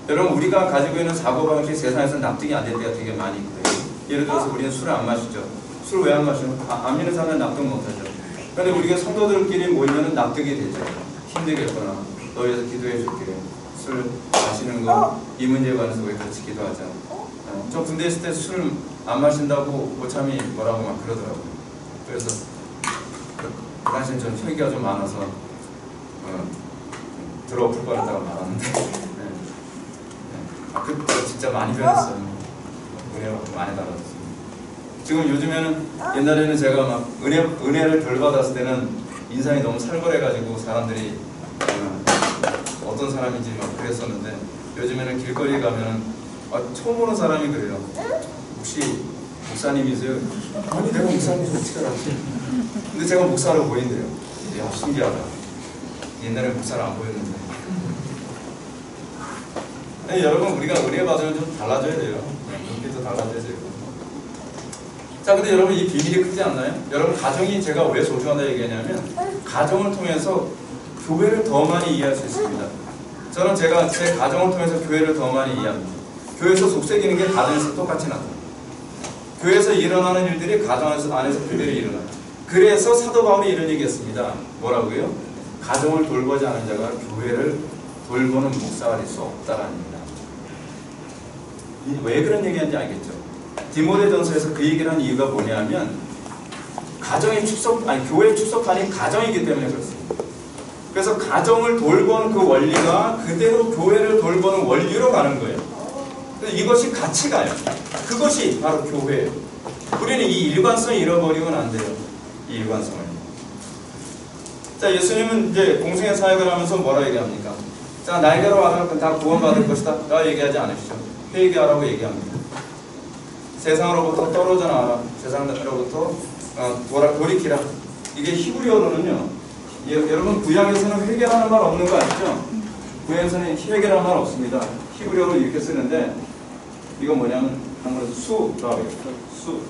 여러분, 우리가 가지고 있는 사고방식이 세상에서 납득이 안 될 때가 되게 많이 있고요. 예를 들어서 우리는 술을 안 마시죠. 술 왜 안 마시는? 안 믿는 사람은 납득 못하죠. 그런데 우리가 성도들끼리 모이면 납득이 되죠. 힘들겠거나 너희에서 기도해 줄게. 술 마시는 거 이 문제에 관해서 왜 같이 기도하자. 저 군대 있을 때 술 안 마신다고 고참이 뭐라고 막 그러더라고요. 그래서 그 당시엔 좀 혈기가 좀 많아서 들어엎을 뻔했다가 말았는데 그때 진짜 많이 변했어요. 은혜가 많이 달라졌어요. 지금 요즘에는 옛날에는 제가 막 은혜를 덜 받았을 때는 인상이 너무 살벌해가지고 사람들이 어떤 사람인지 막 그랬었는데 요즘에는 길거리에 가면 처음 보는 사람이 그래요. 혹시 목사님이세요? 아니 내가 목사님이지 어떻게 알았지? 근데 제가 목사로 보인대요. 야 신기하다. 옛날에 목사를 안 보였는데. 네, 여러분 우리가 은혜 받으면 좀 달라져야 돼요. 눈빛도 달라져야 되고. 자, 근데 여러분 이 비밀이 크지 않나요? 여러분 가정이 제가 왜 소중하다 얘기하냐면 가정을 통해서 교회를 더 많이 이해할 수 있습니다. 저는 제가 제 가정을 통해서 교회를 더 많이 이해합니다. 교회에서 속삭이는 게 가정에서 똑같이 나타나요. 교회에서 일어나는 일들이 가정 안에서 그대로 일어나요. 그래서 사도 바울이 이런 얘기했습니다. 뭐라고요? 가정을 돌보지 않은 자가 교회를 돌보는 목사가 될 수 없다라는 얘기입니다. 왜 그런 얘기하는지 알겠죠? 디모데전서에서 그 얘기를 한 이유가 뭐냐면 가정의 축복, 아니 교회의 축복판이 가정이기 때문에 그렇습니다. 그래서 가정을 돌보는 그 원리가 그대로 교회를 돌보는 원리로 가는 거예요. 그래서 이것이 같이 가요. 그것이 바로 교회예요. 우리는 이 일관성을 잃어버리면 안 돼요. 이 일관성을. 자, 예수님은 이제 공생의 사역을 하면서 뭐라 얘기합니까? 자, 날개로 와서 다 구원받을 것이다 라고 얘기하지 않으시죠. 회개하라고 얘기합니다. 세상으로부터 떨어져 나와라. 세상으로부터 돌이키라. 이게 히브리어로는요. 여러분 구약에서는 회개라는 말 없는 거 아시죠? 구약에서는 회개라는 말 없습니다. 히브리어로 이렇게 쓰는데 이건 뭐냐면 한국에서 수라고 해요. 수.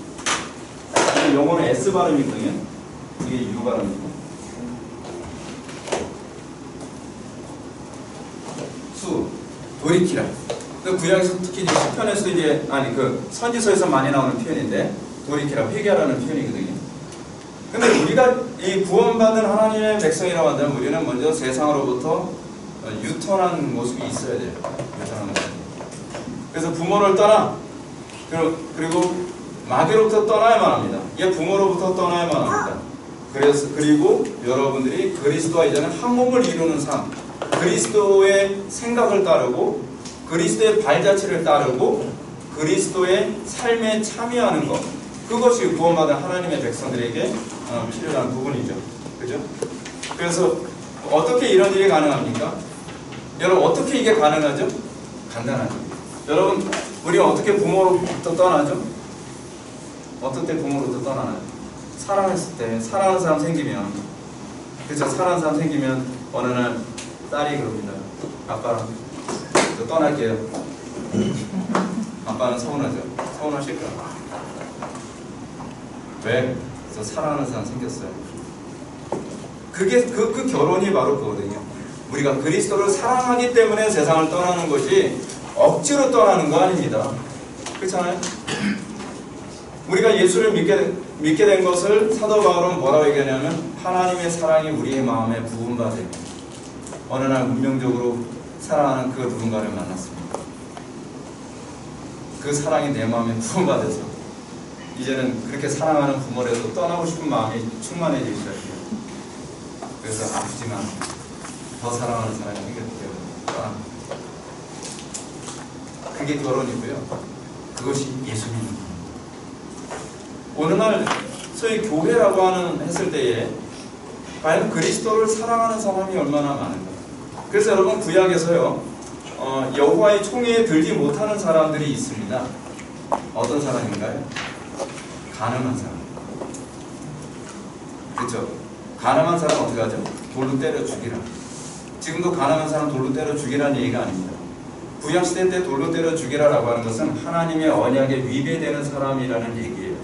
영어는 S 발음이거든요. 이게 U 발음이고. 수. 돌이키라. 구약에서 특히 이제 시편에서도 이제 그 선지서에서 많이 나오는 표현인데 돌이키라 회개하라는 표현이거든요. 근데 우리가 이 구원받은 하나님의 백성이라고 한다면 우리는 먼저 세상으로부터 유턴한 모습이 있어야 돼요. 유턴한 모습. 그래서 부모를 떠나 그리고 마귀로부터 떠나야만 합니다. 얘 부모로부터 떠나야만 합니다. 그리고 여러분들이 그리스도와 이제는 한 몸을 이루는 삶, 그리스도의 생각을 따르고 그리스도의 발자취를 따르고 그리스도의 삶에 참여하는 것, 그것이 구원받은 하나님의 백성들에게 필요한 부분이죠. 그죠? 그래서 어떻게 이런 일이 가능합니까? 여러분 어떻게 이게 가능하죠? 간단하죠. 여러분 우리가 어떻게 부모로부터 떠나죠? 어떤 때 부모로부터 떠나나요? 사랑했을 때 사랑하는 사람 생기면 그죠? 사랑하는 사람 생기면 어느 날 딸이 그럽니다. 아빠랑 저 떠날게요. 아빠는 서운하죠. 서운하실까? 왜? 저 사랑하는 사람 생겼어요. 그게 그 결혼이 바로 그거거든요. 우리가 그리스도를 사랑하기 때문에 세상을 떠나는 것이 억지로 떠나는 거 아닙니다. 그렇잖아요? 우리가 예수를 믿게 된 것을 사도 바울은 뭐라고 얘기하냐면 하나님의 사랑이 우리의 마음에 부음받으며 어느 날 운명적으로 사랑하는 그 누군가를 만났습니다. 그 사랑이 내 마음에 부음받아서 이제는 그렇게 사랑하는 부모라도 떠나고 싶은 마음이 충만해지기 시작해요. 그래서 아프지만 더 사랑하는 사람이 생겼대요. 그게 결혼이고요. 그것이 예수님입니다. 어느 날 소위 교회라고 했을 때에 과연 그리스도를 사랑하는 사람이 얼마나 많은가. 그래서 여러분 구약에서요 여호와의 총회에 들지 못하는 사람들이 있습니다. 어떤 사람인가요? 가늠한 사람. 그렇죠? 가늠한 사람 어떻게 하죠? 돌로 때려 죽이라. 지금도 가늠한 사람 돌로 때려 죽이라는 얘기가 아닙니다. 구약시대 때 돌로 때려 죽이라라고 하는 것은 하나님의 언약에 위배되는 사람이라는 얘기예요.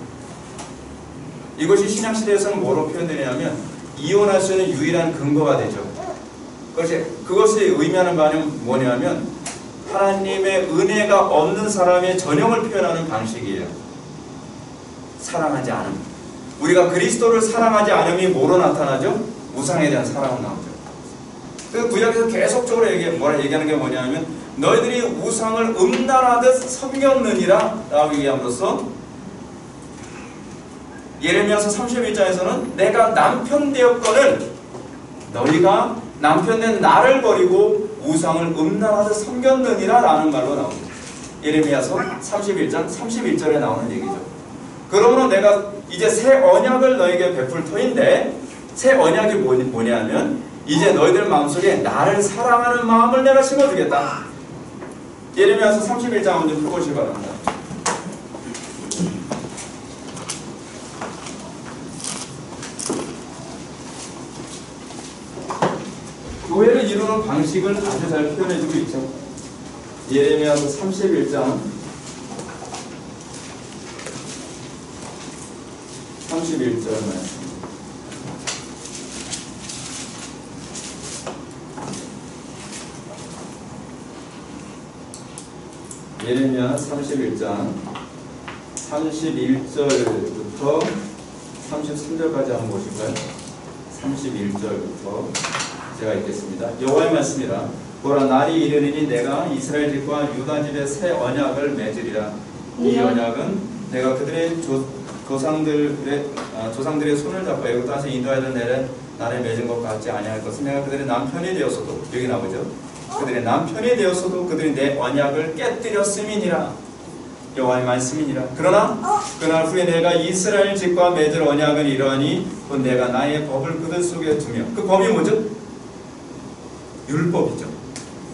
이것이 신약시대에서는 뭐로 표현되냐면 이혼할 수 있는 유일한 근거가 되죠. 그것이 의미하는 바는 뭐냐면 하나님의 은혜가 없는 사람의 전형을 표현하는 방식이에요. 사랑하지 않음. 우리가 그리스도를 사랑하지 않음이 뭐로 나타나죠? 우상에 대한 사랑으로 나오죠. 그래서 구약에서 계속적으로 얘기하는 게 뭐냐면 너희들이 우상을 음란하듯 섬겼느니라 라고 얘기함으로써 예레미야서 31장에서는 내가 남편 되었거늘 너희가 남편 된 나를 버리고 우상을 음란하듯 섬겼느니라 라는 말로 나옵니다. 예레미야서 31장 31절에 나오는 얘기죠. 그러므로 내가 이제 새 언약을 너에게 베풀 터인데 새 언약이 뭐냐면 이제 너희들 마음속에 나를 사랑하는 마음을 내가 심어주겠다. 예레미야서 31장 먼저 펴보시기 바랍니다. 교회를 이루는 방식을 아주 잘 표현해주고 있죠. 예레미야서 31장 31절 말씀. 예레미야 31장 31절부터 33절까지 한번 보실까요? 31절부터 제가 읽겠습니다. 여호와의 말씀이라. 보라, 날이 이르리니 내가 이스라엘 집과 유다 집에 새 언약을 맺으리라. 이 언약은 내가 그들의 조상들의 손을 잡고 애굽 땅에서 인도하던 날에 맺은 것 같지 아니할 것은 내가 그들의 남편이 되었어도, 여기 나오죠. 그들의 남편이 되었어도 그들이 내 언약을 깨뜨렸음이니라. 여호와의 말씀이니라. 그러나 그날 후에 내가 이스라엘 집과 맺을 언약은 이러하니 곧 내가 나의 법을 그들 속에 두며, 그 법이 뭐죠? 율법이죠.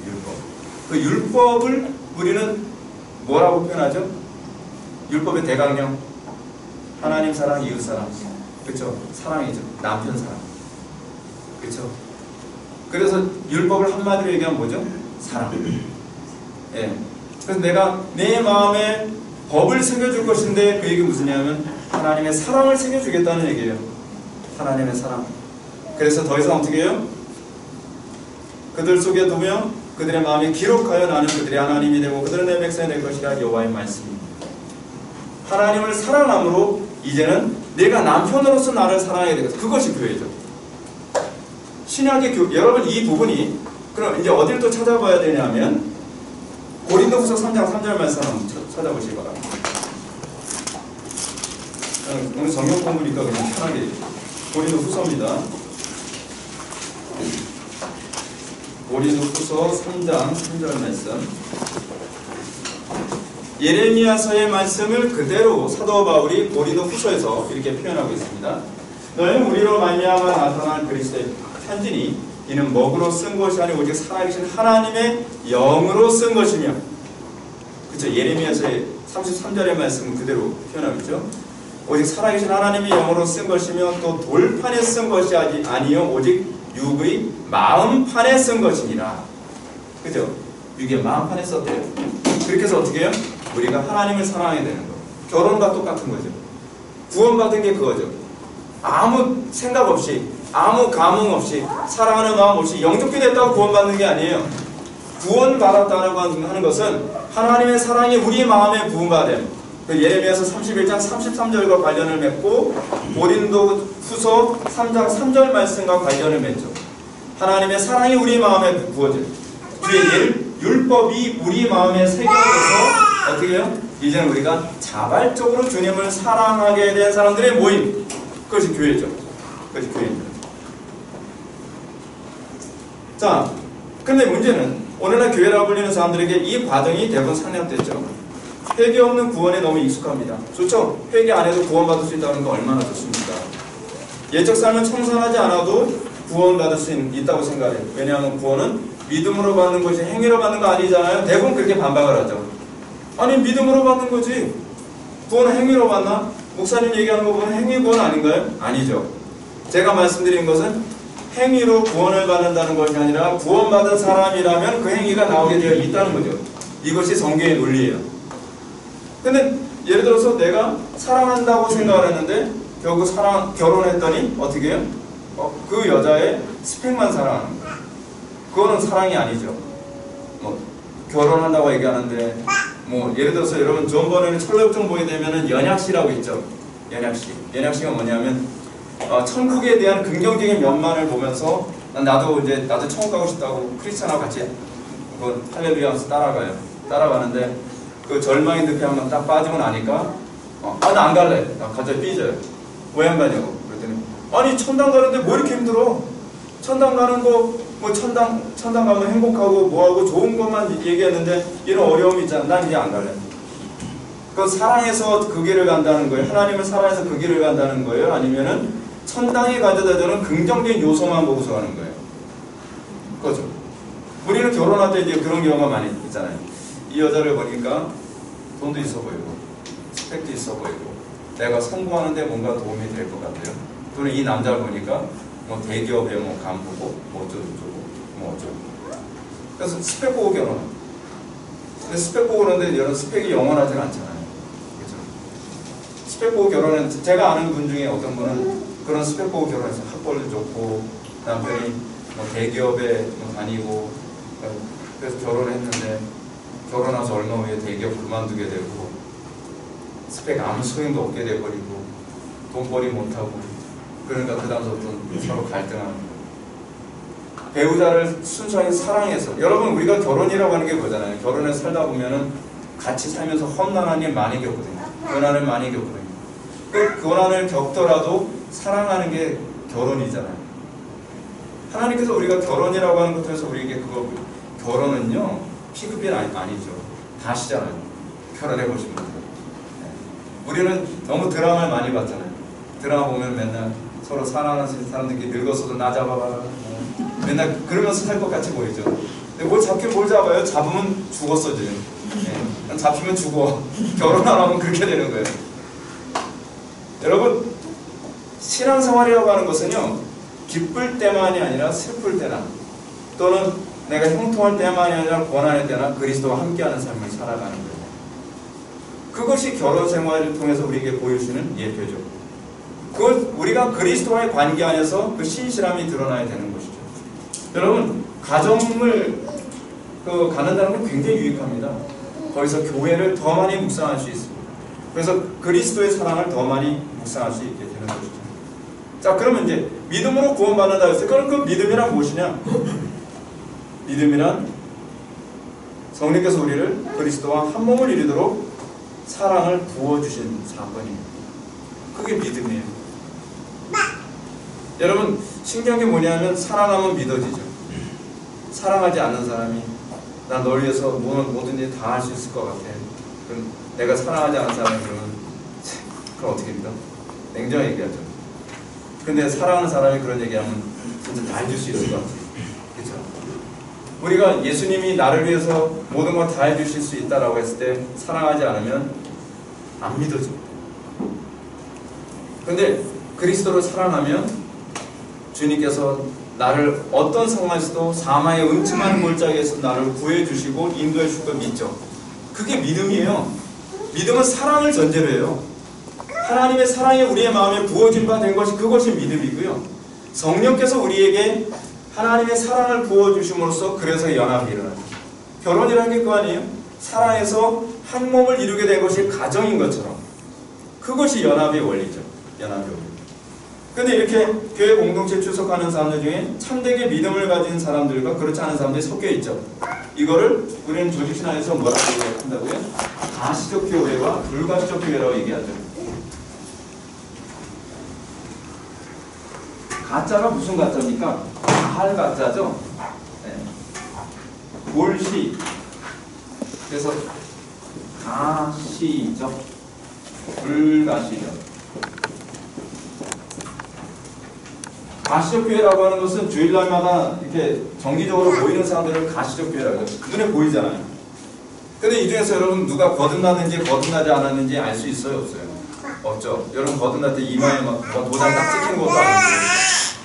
율법. 그 율법을 우리는 뭐라고 표현하죠? 율법의 대강령. 하나님 사랑, 이웃 사랑. 그렇죠? 사랑이죠. 남편 사랑. 그렇죠? 그래서 율법을 한마디로 얘기하면 뭐죠? 사랑. 예. 그래서 내가 내 마음에 법을 새겨줄 것인데 그 얘기 무슨냐면 하나님의 사랑을 새겨주겠다는 얘기예요. 하나님의 사랑. 그래서 더 이상 어떻게 해요? 그들 속에 두며 그들의 마음에 기록하여 나는 그들의 하나님이 되고 그들은 내 백성이 될 것이라. 여호와의 말씀입니다. 하나님을 사랑함으로 이제는 내가 남편으로서 나를 사랑해야 되겠다. 그것이 교회죠. 신약의 여러분 이 부분이 그럼 이제 어딜 또 찾아봐야 되냐면 고린도후서 3장 3절 말씀 한번 찾아보시기 바랍니다. 오늘 성경 공부니까 그냥 편하게 고린도후서입니다. 고린도후서 3장 3절 말씀. 예레미야서의 말씀을 그대로 사도 바울이 고린도후서에서 이렇게 표현하고 있습니다. 너희는 우리로 말미암아 나타난 그리스도의 편지니 이는 먹으로 쓴 것이 아니고 오직 살아계신 하나님의 영으로 쓴 것이며, 그렇죠? 예레미야서의 33절의 말씀은 그대로 표현하고 있죠. 오직 살아계신 하나님의 영으로 쓴 것이며 또 돌판에 쓴 것이 아니요 오직 육의 마음판에 쓴 것이니라. 그죠? 육의 마음판에 썼대요. 그렇게 해서 어떻게 해요? 우리가 하나님을 사랑하게 되는 거. 결혼과 똑같은 거죠. 구원받은 게 그거죠. 아무 생각 없이, 아무 감흥 없이, 사랑하는 마음 없이 영접이 됐다고 구원받는 게 아니에요. 구원받았다고 하는 것은 하나님의 사랑이 우리 마음에 부음받은, 예레미야서 31장 33절과 관련을 맺고 고린도후서 3장 3절 말씀과 관련을 맺죠. 하나님의 사랑이 우리 마음에 부어진 뒤에 율법이 우리 마음에 새겨져서 어떻게 해요? 이제는 우리가 자발적으로 주님을 사랑하게 된 사람들의 모임, 그것이 교회죠. 그것이 교회입니다. 자, 근데 문제는 오늘날 교회라고 불리는 사람들에게 이 과정이 대부분 상납됐죠. 회개 없는 구원에 너무 익숙합니다. 좋죠? 회개 안 해도 구원받을 수 있다는 거 얼마나 좋습니까? 예적 삶을 청산하지 않아도 구원받을 수 있다고 생각해요. 왜냐하면 구원은 믿음으로 받는 것이 행위로 받는 거 아니잖아요. 대부분 그렇게 반박을 하죠. 아니 믿음으로 받는 거지 구원은 행위로 받나? 목사님 얘기하는 거 보면 행위 구원 아닌가요? 아니죠. 제가 말씀드린 것은 행위로 구원을 받는다는 것이 아니라 구원받은 사람이라면 그 행위가 나오게 되어 있다는 거죠. 이것이 성경의 논리예요. 근데 예를 들어서 내가 사랑한다고 생각을 했는데 결국 결혼했더니 어떻게 해요? 그 여자의 스펙만 사랑하는 거예요. 그거는 사랑이 아니죠. 뭐 결혼한다고 얘기하는데 뭐 예를 들어서 여러분 전번에는 철렵종 보게 되면은 연약시라고 있죠. 연약시가 뭐냐면 천국에 대한 긍정적인 면만을 보면서 나도 천국 가고 싶다고 크리스찬하고 같이 그 할렐루야 하면서 따라가는데 그 절망의 늪에 한번 딱 빠지고 나니까 나 안 갈래. 나 갑자기 삐져요. 왜 안 가냐고. 그랬더니 아니 천당 가는데 뭐 이렇게 힘들어. 천당 가는 거 뭐 천당 가면 행복하고 뭐하고 좋은 것만 얘기했는데 이런 어려움이 있잖아. 난 이제 안 갈래. 그 사랑해서 그 길을 간다는 거예요. 하나님을 사랑해서 그 길을 간다는 거예요. 아니면은 천당에 가져다 주는 긍정적인 요소만 보고서 가는 거예요. 그렇죠. 우리는 결혼할 때 이제 그런 경우가 많이 있잖아요. 이 여자를 보니까 돈도 있어 보이고 스펙도 있어 보이고 내가 성공하는데 뭔가 도움이 될 것 같아요. 또는 이 남자를 보니까 뭐 대기업의 뭐 간부고 뭐 어쩌고 그래서 스펙 보고 결혼. 근데 스펙 보고 그러는데 여러 스펙이 영원하지는 않잖아요. 그렇죠? 스펙 보고 결혼은 제가 아는 분 중에 어떤 분은 그런 스펙 보고 결혼해서 학벌도 좋고 남편이 뭐 대기업에 뭐 다니고 그래서 결혼했는데 결혼해서 얼마 후에 대기업 그만두게 되고 스펙 아무 소용도 없게 돼버리고 돈벌이 못하고 그러니까 그 다음부터 서로 갈등하는 거예요. 배우자를 순수하게 사랑해서 여러분 우리가 결혼이라고 하는 게 뭐잖아요. 결혼해서 살다 보면은 같이 살면서 험난한 일 많이 겪거든요. 고난을 많이 겪거든요. 그 고난을 겪더라도 사랑하는 게 결혼이잖아요. 하나님께서 우리가 결혼이라고 하는 것을 해서 우리에게 그거 결혼은요 피급이 아니죠. 다시잖아요. 결혼해 보신 분들. 우리는 너무 드라마를 많이 봤잖아요. 드라마 보면 맨날 서로 사랑하는 사람들끼리 늙었어도 나 잡아봐라. 맨날 그러면서 살 것 같이 보이죠. 근데 뭘 잡긴 뭘 잡아요? 잡으면 죽었어 지금. 잡히면 죽어. 결혼 안 하면 그렇게 되는 거예요. 여러분 신앙생활이라고 하는 것은요 기쁠 때만이 아니라 슬플 때나 또는 내가 형통할 때만이 아니라 고난할 때나 그리스도와 함께하는 삶을 살아가는 거예요. 그것이 결혼 생활을 통해서 우리에게 보여주는 예표죠. 그것 우리가 그리스도와의 관계 안에서 그 신실함이 드러나야 되는 것이죠. 여러분 가정을 가는다는 건 굉장히 유익합니다. 거기서 교회를 더 많이 묵상할 수 있습니다. 그래서 그리스도의 사랑을 더 많이 묵상할 수 있게 되는 것이죠. 자 그러면 이제 믿음으로 구원받는다 했어요. 그럼 그 믿음이란 무엇이냐? 믿음이란 성령께서 우리를 그리스도와 한 몸을 이루도록 사랑을 부어주신 사건입니다. 그게 믿음이에요. 여러분 신기한 게 뭐냐면 사랑하면 믿어지죠. 사랑하지 않는 사람이 나 널 위해서 뭐든지 다 할 수 있을 것 같아. 그럼 내가 사랑하지 않는 사람이 그럼 어떻게 믿어? 냉정하게 얘기하죠. 근데 사랑하는 사람이 그런 얘기하면 진짜 다 해줄 수 있을 것 같아요. 그렇죠? 우리가 예수님이 나를 위해서 모든 걸 다 해주실 수 있다라고 했을 때 사랑하지 않으면 안 믿어져. 근데 그리스도를 사랑하면 주님께서 나를 어떤 상황에서도 사망의 음침한 골짜기에서 나를 구해주시고 인도해 줄 걸 믿죠. 그게 믿음이에요. 믿음은 사랑을 전제로 해요. 하나님의 사랑이 우리의 마음에 부어진 바 된 것이 그것이 믿음이고요. 성령께서 우리에게 하나님의 사랑을 부어주심으로써 그래서 연합이 일어나요. 결혼이라는 게 그거 아니에요? 사랑해서 한 몸을 이루게 된 것이 가정인 것처럼 그것이 연합의 원리죠. 연합의 원리. 근데 이렇게 교회 공동체에 출석하는 사람들 중에 참되게 믿음을 가진 사람들과 그렇지 않은 사람들이 섞여 있죠. 이거를 우리는 조직신앙에서 뭐라고 얘기한다고요? 가시적 교회와 불가시적 교회라고 얘기하죠. 가짜가 무슨 가짜입니까? 가할 가짜죠. 네. 골시. 그래서 가시적, 불가시적. 가시적 교회라고 하는 것은 주일날마다 이렇게 정기적으로 모이는 사람들을 가시적 교회라고 해요. 눈에 보이잖아요. 근데 이 중에서 여러분 누가 거듭나는지 거듭나지 않았는지 알 수 있어요? 없어요? 없죠. 여러분 거듭날 때 이마에 막 도장 딱 찍히는 것도 아니고,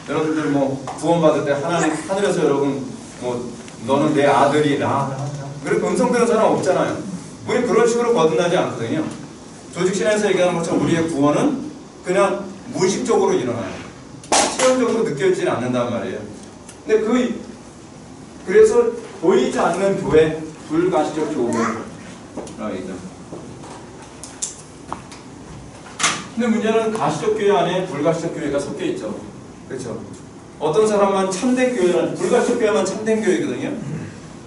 여러분들 뭐 구원받을 때 하나님 하늘에서 여러분 뭐 너는 내 아들이라 그렇게 음성 들은 사람 없잖아요. 우리 그런 식으로 거듭나지 않거든요. 조직신에서 얘기하는 것처럼 우리의 구원은 그냥 무의식적으로 일어나요. 체험적으로 느껴지지 않는단 말이에요. 근데 그래서 보이지 않는 교회, 불가시적 교회라고 얘기죠. 근데 문제는 가시적 교회 안에 불가시적 교회가 섞여 있죠. 그렇죠? 어떤 사람만 참된 교회는 불가시적 교회만 참된 교회거든요.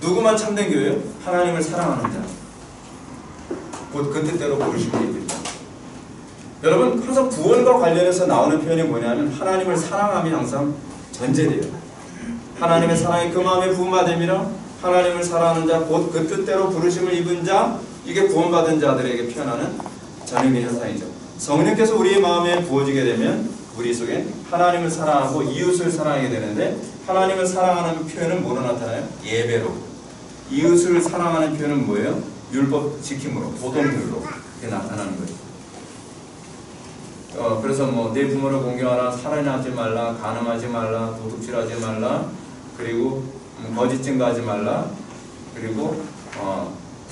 누구만 참된 교회요? 하나님을 사랑하는 자. 곧 그 뜻대로 부르시는 이들입니다. 여러분 항상 구원과 관련해서 나오는 표현이 뭐냐면 하나님을 사랑함이 항상 전제돼요. 하나님의 사랑이 그 마음에 부음하됨이라 하나님을 사랑하는 자, 곧 그 뜻대로 부르심을 입은 자, 이게 구원받은 자들에게 표현하는 전형의 현상이죠. 성령께서 우리의 마음에 부어지게 되면 우리 속에 하나님을 사랑하고 이웃을 사랑하게 되는데, 하나님을 사랑하는 표현은 뭐로 나타나요? 예배로. 이웃을 사랑하는 표현은 뭐예요? 율법 지킴으로, 도덕률로 이렇게 나타나는 거죠. 그래서 뭐 내 부모를 공경하라, 살인하지 말라, 간음하지 말라, 도둑질하지 말라, 그리고 거짓 증거하지 말라, 그리고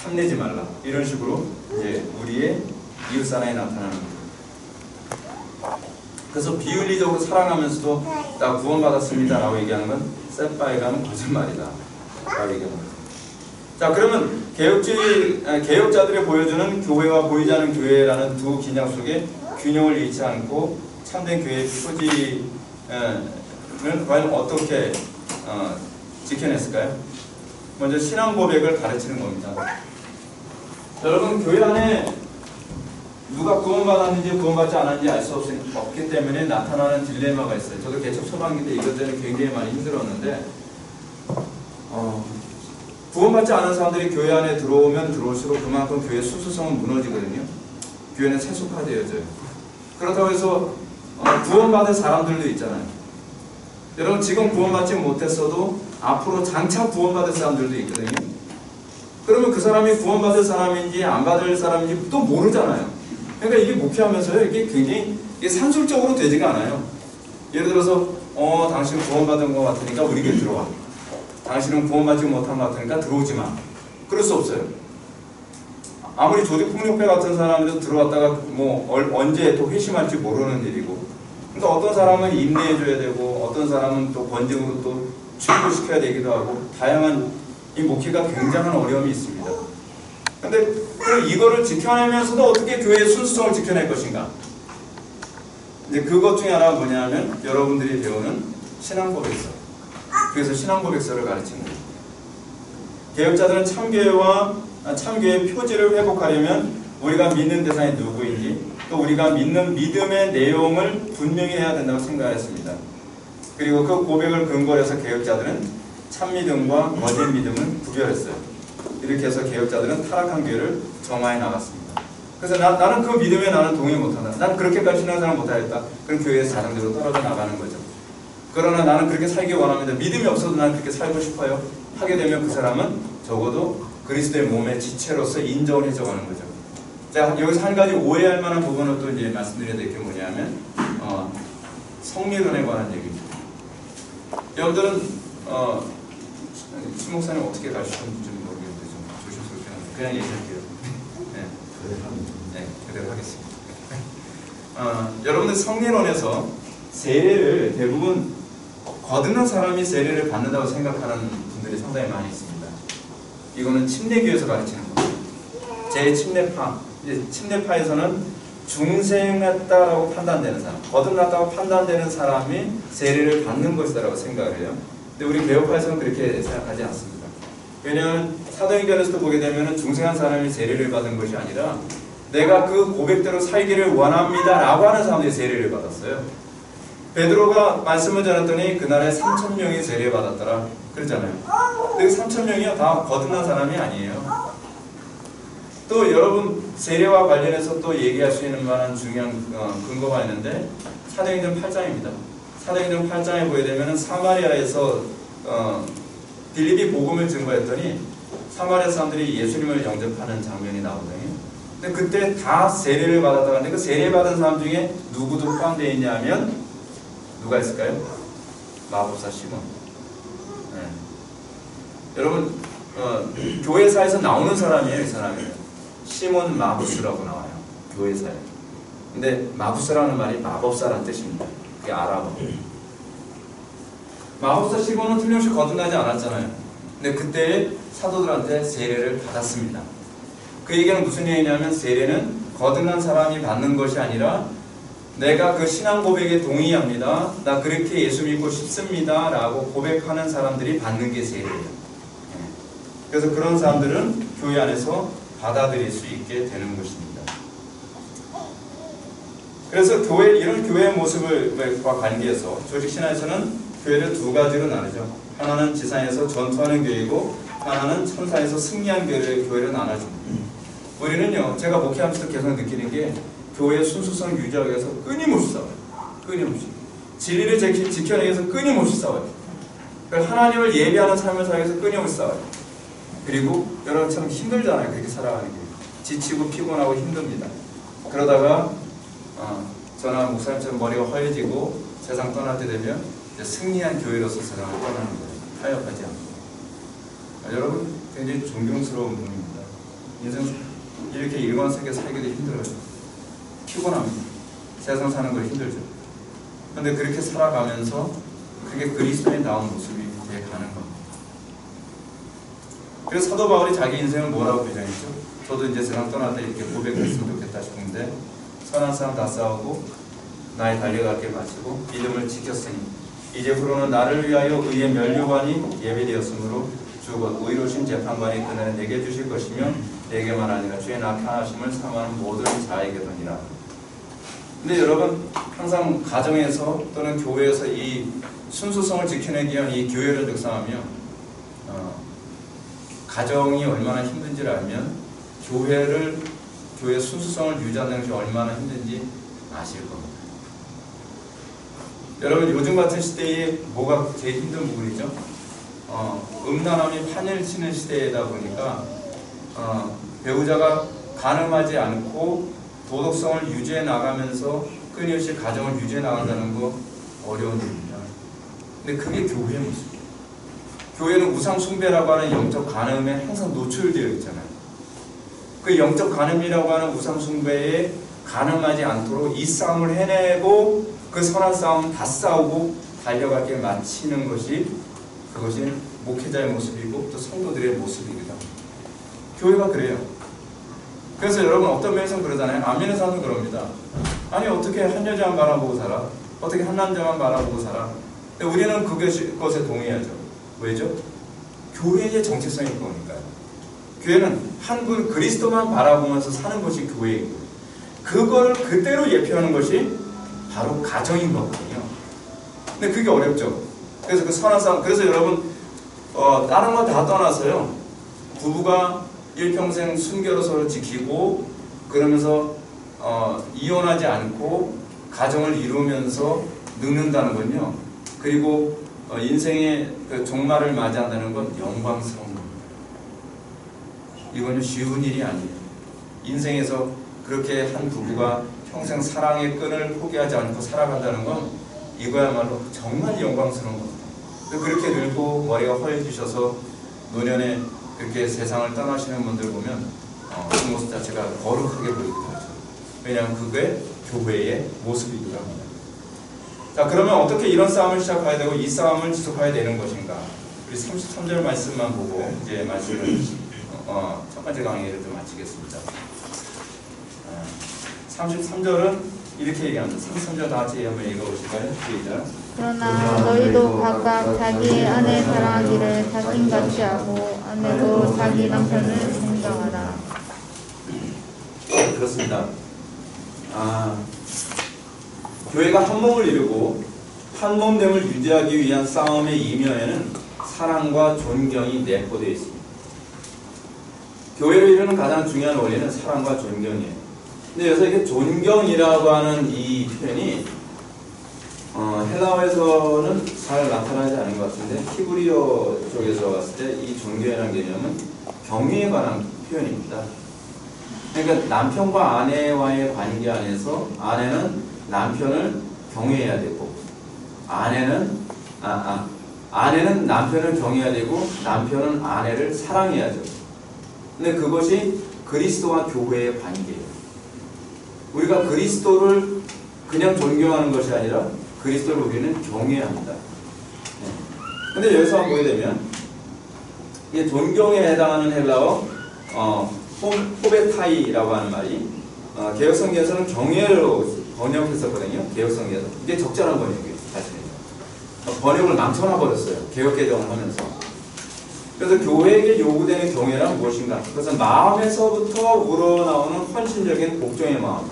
탐내지 말라, 이런 식으로 이제 우리의 이웃 사랑이 나타나는 거죠. 그래서 비윤리적으로 사랑하면서도 나 구원받았습니다라고 얘기하는 건 셋바이가는 거짓말이다 라고 얘기하는 거죠. 자, 그러면 개혁자들이 보여주는 교회와 보이지 않는 교회라는 두 기냥 속에 균형을 잃지 않고 참된 교회의 표지는 과연 어떻게 지켜냈을까요? 먼저 신앙 고백을 가르치는 겁니다. 여러분, 교회 안에 누가 구원받았는지 구원받지 않았는지 알 수 없기 때문에 나타나는 딜레마가 있어요. 저도 개척 초반기 때 이것 때문에 굉장히 많이 힘들었는데, 구원받지 않은 사람들이 교회 안에 들어오면 들어올수록 그만큼 교회 수수성은 무너지거든요. 교회는 세속화되어져요. 그렇다고 해서 구원받은 사람들도 있잖아요. 여러분, 지금 구원받지 못했어도 앞으로 장차 구원받을 사람들도 있거든요. 그러면 그 사람이 구원받을 사람인지 안 받을 사람인지 또 모르잖아요. 그러니까 이게 목회하면서요, 이게 굉장히 산술적으로 되지가 않아요. 예를 들어서 당신 구원받은 것 같으니까 우리 교회 들어와. 당신은 구원받지 못한 것 같으니까 들어오지 마. 그럴 수 없어요. 아무리 조직폭력배 같은 사람도 들어왔다가 뭐 언제 또 회심할지 모르는 일이고, 그러니까 어떤 사람은 인내해줘야 되고 어떤 사람은 또 권징으로 또 출구시켜야 되기도 하고, 다양한 이 목회가 굉장한 어려움이 있습니다. 근데 이거를 지켜내면서도 어떻게 교회의 순수성을 지켜낼 것인가? 이제 그것 중에 하나가 뭐냐면 여러분들이 배우는 신앙고백서. 그래서 신앙고백서를 가르치는 거예요. 개혁자들은 참교회의 표지를 회복하려면 우리가 믿는 대상이 누구인지, 또 우리가 믿는 믿음의 내용을 분명히 해야 된다고 생각했습니다. 그리고 그 고백을 근거로 해서 개혁자들은 참믿음과 거짓 믿음을 구별했어요. 이렇게 해서 개혁자들은 타락한 교회를 정화해 나갔습니다. 그래서 나는 그 믿음에 나는 동의 못한다. 난 그렇게까지 신앙생활 못하겠다. 그럼 교회에서 자동적으로 떨어져 나가는 거죠. 그러나 나는 그렇게 살기 원합니다. 믿음이 없어도 나는 그렇게 살고 싶어요. 하게 되면 그 사람은 적어도 그리스도의 몸의 지체로서 인정을 해줘가는 거죠. 자, 여기서 한 가지 오해할 만한 부분을 또 이제 말씀드려야 될 게 뭐냐면 성리론에 관한 얘기입니다. 여러분들은 신 목사님 어떻게 가르치셨는지 모르겠는데 좀 조심스럽게 하는데 그냥 얘기할게요. 네, 그대로 하겠습니다. 여러분들 성리론에서 세례를 대부분 거듭난 사람이 세례를 받는다고 생각하는 분들이 상당히 많이 있습니다. 이거는 침례교에서 가르치는 겁니다. 제 침례파, 침례파에서는 중생했다라고 판단되는 사람, 거듭났다고 판단되는 사람이 세례를 받는 것이다라고 생각을 해요. 근데 우리 개혁파에서는 그렇게 생각하지 않습니다. 왜냐하면 사도행전에서도 보게 되면 중생한 사람이 세례를 받은 것이 아니라 내가 그 고백대로 살기를 원합니다 라고 하는 사람들이 세례를 받았어요. 베드로가 말씀을 전했더니 그날에 3,000명이 세례받았더라 그러잖아요. 근데 3,000명이요 다 거듭난 사람이 아니에요. 또 여러분 세례와 관련해서 또 얘기할 수 있는 만한 중요한 근거가 있는데 사도행전 8장입니다. 사도행전 8장에 보게 되면 사마리아에서 빌립이 복음을 증거했더니 사마리아 사람들이 예수님을 영접하는 장면이 나오거든요. 근데 그때 다 세례를 받았다고 하는데 그 세례 받은 사람 중에 누구도 포함되어 있냐면 누가 있을까요? 마법사 시몬. 네. 여러분 교회사에서 나오는 사람이에요. 이 사람이 시몬 마부스라고 나와요. 교회사에. 근데 마부스라는 말이 마법사라는 뜻입니다. 그게 아랍어. 마법사 시몬은 틀림없이 거듭나지 않았잖아요. 근데 그때 사도들한테 세례를 받았습니다. 그 얘기는 무슨 얘기냐면 세례는 거듭난 사람이 받는 것이 아니라 내가 그 신앙 고백에 동의합니다. 나 그렇게 예수 믿고 싶습니다. 라고 고백하는 사람들이 받는 게 세례예요. 그래서 그런 사람들은 교회 안에서 받아들일 수 있게 되는 것입니다. 그래서 이런 교회의 모습과 관계에서 조직신화에서는 교회를 두 가지로 나누죠. 하나는 지상에서 전투하는 교회이고 하나는 천사에서 승리한 교회를 나눠줍니다. 우리는요, 제가 목회하면서 계속 느끼는 게 교회의 순수성 유지하기 위해서 끊임없이 싸워요. 끊임없이. 진리를 지켜내기 위해서 끊임없이 싸워요. 하나님을 예배하는 삶을 살기 위해서 끊임없이 싸워요. 그리고 여러분 참 힘들잖아요. 그렇게 살아가는 게. 지치고 피곤하고 힘듭니다. 그러다가 저나 목사님처럼 머리가 허해지고 세상 떠날 때 되면 이제 승리한 교회로서 세상을 떠나는 거예요. 타협하지 않고. 여러분 굉장히 존경스러운 분입니다. 인생 이렇게 일관되게 살기도 힘들어요. 피곤합니다. 세상 사는 거 힘들죠. 그런데 그렇게 살아가면서 그게 그리스도의 나온 모습이 돼 가는 겁니다. 그래서 사도 바울이 자기 인생을 뭐라고 규정했죠? 저도 이제 세상 떠날 때 이렇게 고백했으면 좋겠다 싶은데 선한 싸움 다 싸우고 나의 달려갈 길 마치고 믿음을 지켰으니 이제 후로는 나를 위하여 의의 면류관이 예배되었으므로 주곧 의로우신 재판관이 그날에 내게 주실 것이며 내게만 아니라 주의 나타나심을 사모하는 모든 자에게더니라. 근데 여러분 항상 가정에서 또는 교회에서 이 순수성을 지켜내기 위한 이 교회를 묵상하며 가정이 얼마나 힘든지를 알면 교회의 순수성을 유지하는 것이 얼마나 힘든지 아실 겁니다. 여러분 요즘 같은 시대에 뭐가 제일 힘든 부분이죠? 음란함이 판을 치는 시대이다 보니까 배우자가 간음하지 않고 도덕성을 유지해 나가면서 끊임없이 가정을 유지해 나간다는 거 어려운 일입니다. 근데 그게 교회의 모습이에요. 교회는 우상 숭배라고 하는 영적 간음에 항상 노출되어 있잖아요. 그 영적 간음이라고 하는 우상 숭배에 간음하지 않도록 이 싸움을 해내고 그 선한 싸움 다 싸우고 달려갈 길 마치는 것이 그것이 목회자의 모습이고 또 성도들의 모습이기도 합니다. 교회가 그래요. 그래서 여러분 어떤 면에서는 그러잖아요. 안 믿는 사람도 그럽니다. 아니 어떻게 한 여자만 바라보고 살아? 어떻게 한 남자만 바라보고 살아? 근데 우리는 그것에 동의하죠. 왜죠? 교회의 정체성이 그거니까요. 교회는 한 분 그리스도만 바라보면서 사는 것이 교회이고 그걸 그대로 예표하는 것이 바로 가정인 거거든요. 근데 그게 어렵죠. 그래서 그 선한 싸움, 그래서 여러분 다른 거 다 떠나서요. 부부가 일평생 순결로 서로 지키고 그러면서 이혼하지 않고 가정을 이루면서 늙는다는 건요. 그리고 인생의 그 종말을 맞이한다는 건 영광스러운 겁니다. 이건 쉬운 일이 아니에요. 인생에서 그렇게 한 부부가 평생 사랑의 끈을 포기하지 않고 살아간다는 건 이거야말로 정말 영광스러운 겁니다. 그렇게 늙고 머리가 허해지셔서 노년에 그렇게 세상을 떠나시는 분들 보면 그 모습 자체가 거룩하게 보이기도 하죠. 왜냐하면 그게 교회의 모습이기도 합니다. 자, 그러면 어떻게 이런 싸움을 시작해야 되고 이 싸움을 지속해야 되는 것인가? 우리 33절 말씀만 보고 이제 말씀을 첫 번째 강의를 좀 마치겠습니다. 33절은 이렇게 얘기합니다. 33절 다 같이 한번 읽어보실까요? 시작. 그러나 너희도 각각 자기의 아내 사랑하기를 자신같이 하고 아내도 자기 남편을 존경하라. 그렇습니다. 교회가 한 몸을 이루고 한 몸됨을 유지하기 위한 싸움의 이면에는 사랑과 존경이 내포되어 있습니다. 교회를 이루는 가장 중요한 원리는 사랑과 존경이에요. 근데 여기서 이게 존경이라고 하는 이 표현이 헬라어에서는 잘 나타나지 않은 것 같은데 히브리어 쪽에서 봤을 때 이 존경이라는 개념은 경외에 관한 표현입니다. 그러니까 남편과 아내와의 관계 안에서 아내는 남편을 경외해야 되고 아내는 남편을 경외해야 되고 남편은 아내를 사랑해야죠. 근데 그것이 그리스도와 교회의 관계예요. 우리가 그리스도를 그냥 존경하는 것이 아니라 그리스도를 우리는 경외합니다. 근데 여기서 한번 보게 되면 이게 존경에 해당하는 헬라어 호베타이라고 하는 말이 개혁성경에서는 경외로 번역했었거든요. 개혁성경에서 이게 적절한 번역이에요. 사실은 번역을 망쳐놔 버렸어요. 개혁 개정을 하면서. 그래서 교회에게 요구되는 경외란 무엇인가? 그것은 마음에서부터 우러나오는 헌신적인 복종의 마음,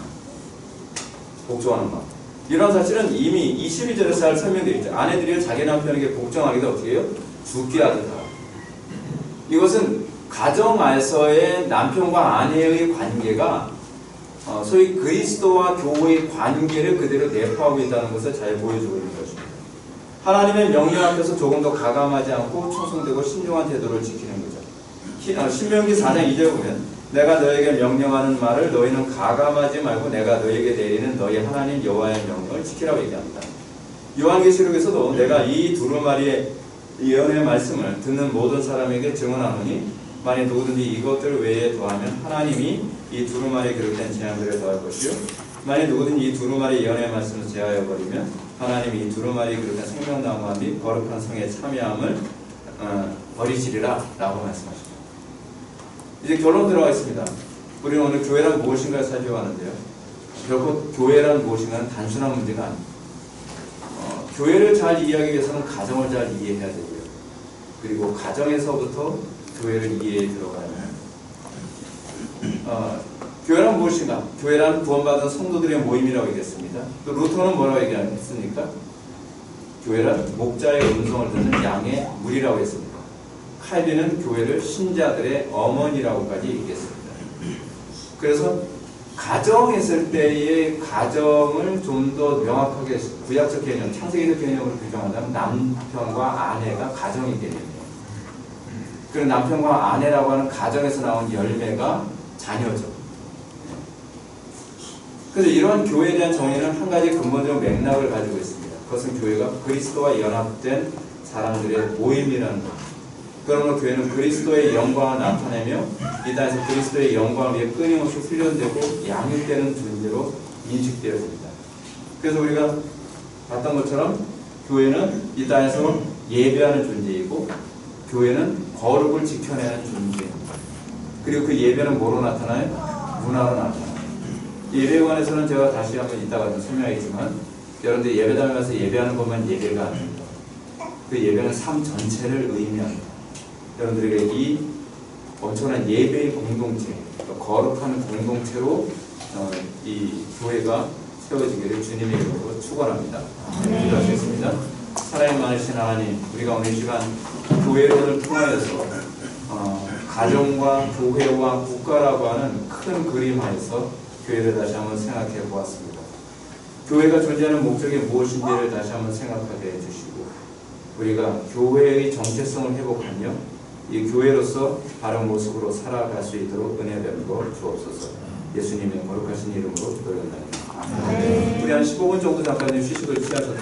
복종하는 마음. 이런 사실은 이미 22절에서 잘 설명되어 있죠. 아내들이 자기 남편에게 복종하기도 어떻게 해요? 죽게 하듯 하라. 이것은 가정 안에서의 남편과 아내의 관계가 소위 그리스도와 교회의 관계를 그대로 내포하고 있다는 것을 잘 보여주고 있는 것입니다. 하나님의 명령 앞에서 조금 더 가감하지 않고 충성되고 신중한 태도를 지키는 거죠. 신명기 4장 2절 보면 내가 너에게 명령하는 말을 너희는 가감하지 말고 내가 너에게 내리는 너희 하나님 여호와의 명령을 지키라고 얘기합니다. 요한계시록에서도 내가 이 두루마리의 예언의 말씀을 듣는 모든 사람에게 증언하노니 만일 누구든지 이것들 외에 더하면 하나님이 이 두루마리에 기록된 재앙들을 더할 것이요 만일 누구든지 이 두루마리 예언의 말씀을 제하여 버리면 하나님이 이 두루마리에 기록된 생명나무와 및 거룩한 성의 참여함을 버리시리라 라고 말씀하십니다. 이제 결론 들어가겠습니다. 우리는 오늘 교회란 무엇인가를 살펴봤는데요. 결코 교회란 무엇인가는 단순한 문제가 아닙니다. 교회를 잘 이해하기 위해서는 가정을 잘 이해해야 되고요. 그리고 가정에서부터 교회를 이해해 들어가면 교회란 무엇인가? 교회란 구원받은 성도들의 모임이라고 얘기했습니다. 또 루터는 뭐라고 얘기했습니까? 교회란 목자의 음성을 듣는 양의 무리라고 했습니다. 칼빈은 교회를 신자들의 어머니라고까지 얘기했습니다. 그래서 가정했을 때의 가정을 좀 더 명확하게 구약적 개념, 창세기적 개념으로 규정한다면 남편과 아내가 가정의 개념이에요. 그리고 남편과 아내라고 하는 가정에서 나온 열매가 자녀죠. 그래서 이러한 교회에 대한 정의는 한 가지 근본적 맥락을 가지고 있습니다. 그것은 교회가 그리스도와 연합된 사람들의 모임이라는 것. 그러므로 교회는 그리스도의 영광을 나타내며 이 땅에서 그리스도의 영광을 위해 끊임없이 훈련되고 양육되는 존재로 인식되어집니다. 그래서 우리가 봤던 것처럼 교회는 이 땅에서 예배하는 존재이고 교회는 거룩을 지켜내는 존재입니다. 그리고 그 예배는 뭐로 나타나요? 문화로 나타나요. 예배에 관해서는 제가 다시 한번 이따가 좀 설명하겠지만 여러분들 예배당에 가서 예배하는 것만 예배가 아닙니다. 그 예배는 삶 전체를 의미합니다. 여러분들에게 이 엄청난 예배의 공동체, 거룩한 공동체로 이 교회가 세워지기를 주님의 이름으로 축원합니다. 기도하시겠습니다. 사랑이 많으신 하나님, 우리가 오늘 시간 교회론을 통하여서 가정과 교회와 국가라고 하는 큰 그림 하에서 교회를 다시 한번 생각해 보았습니다. 교회가 존재하는 목적이 무엇인지를 다시 한번 생각하게 해주시고 우리가 교회의 정체성을 회복하며 이 교회로서 바른 모습으로 살아갈 수 있도록 은혜 베풀어 주옵소서. 예수님의 거룩하신 이름으로 기도드립니다. 우리 한 15분 정도 잠깐 휴식을 취하셨다.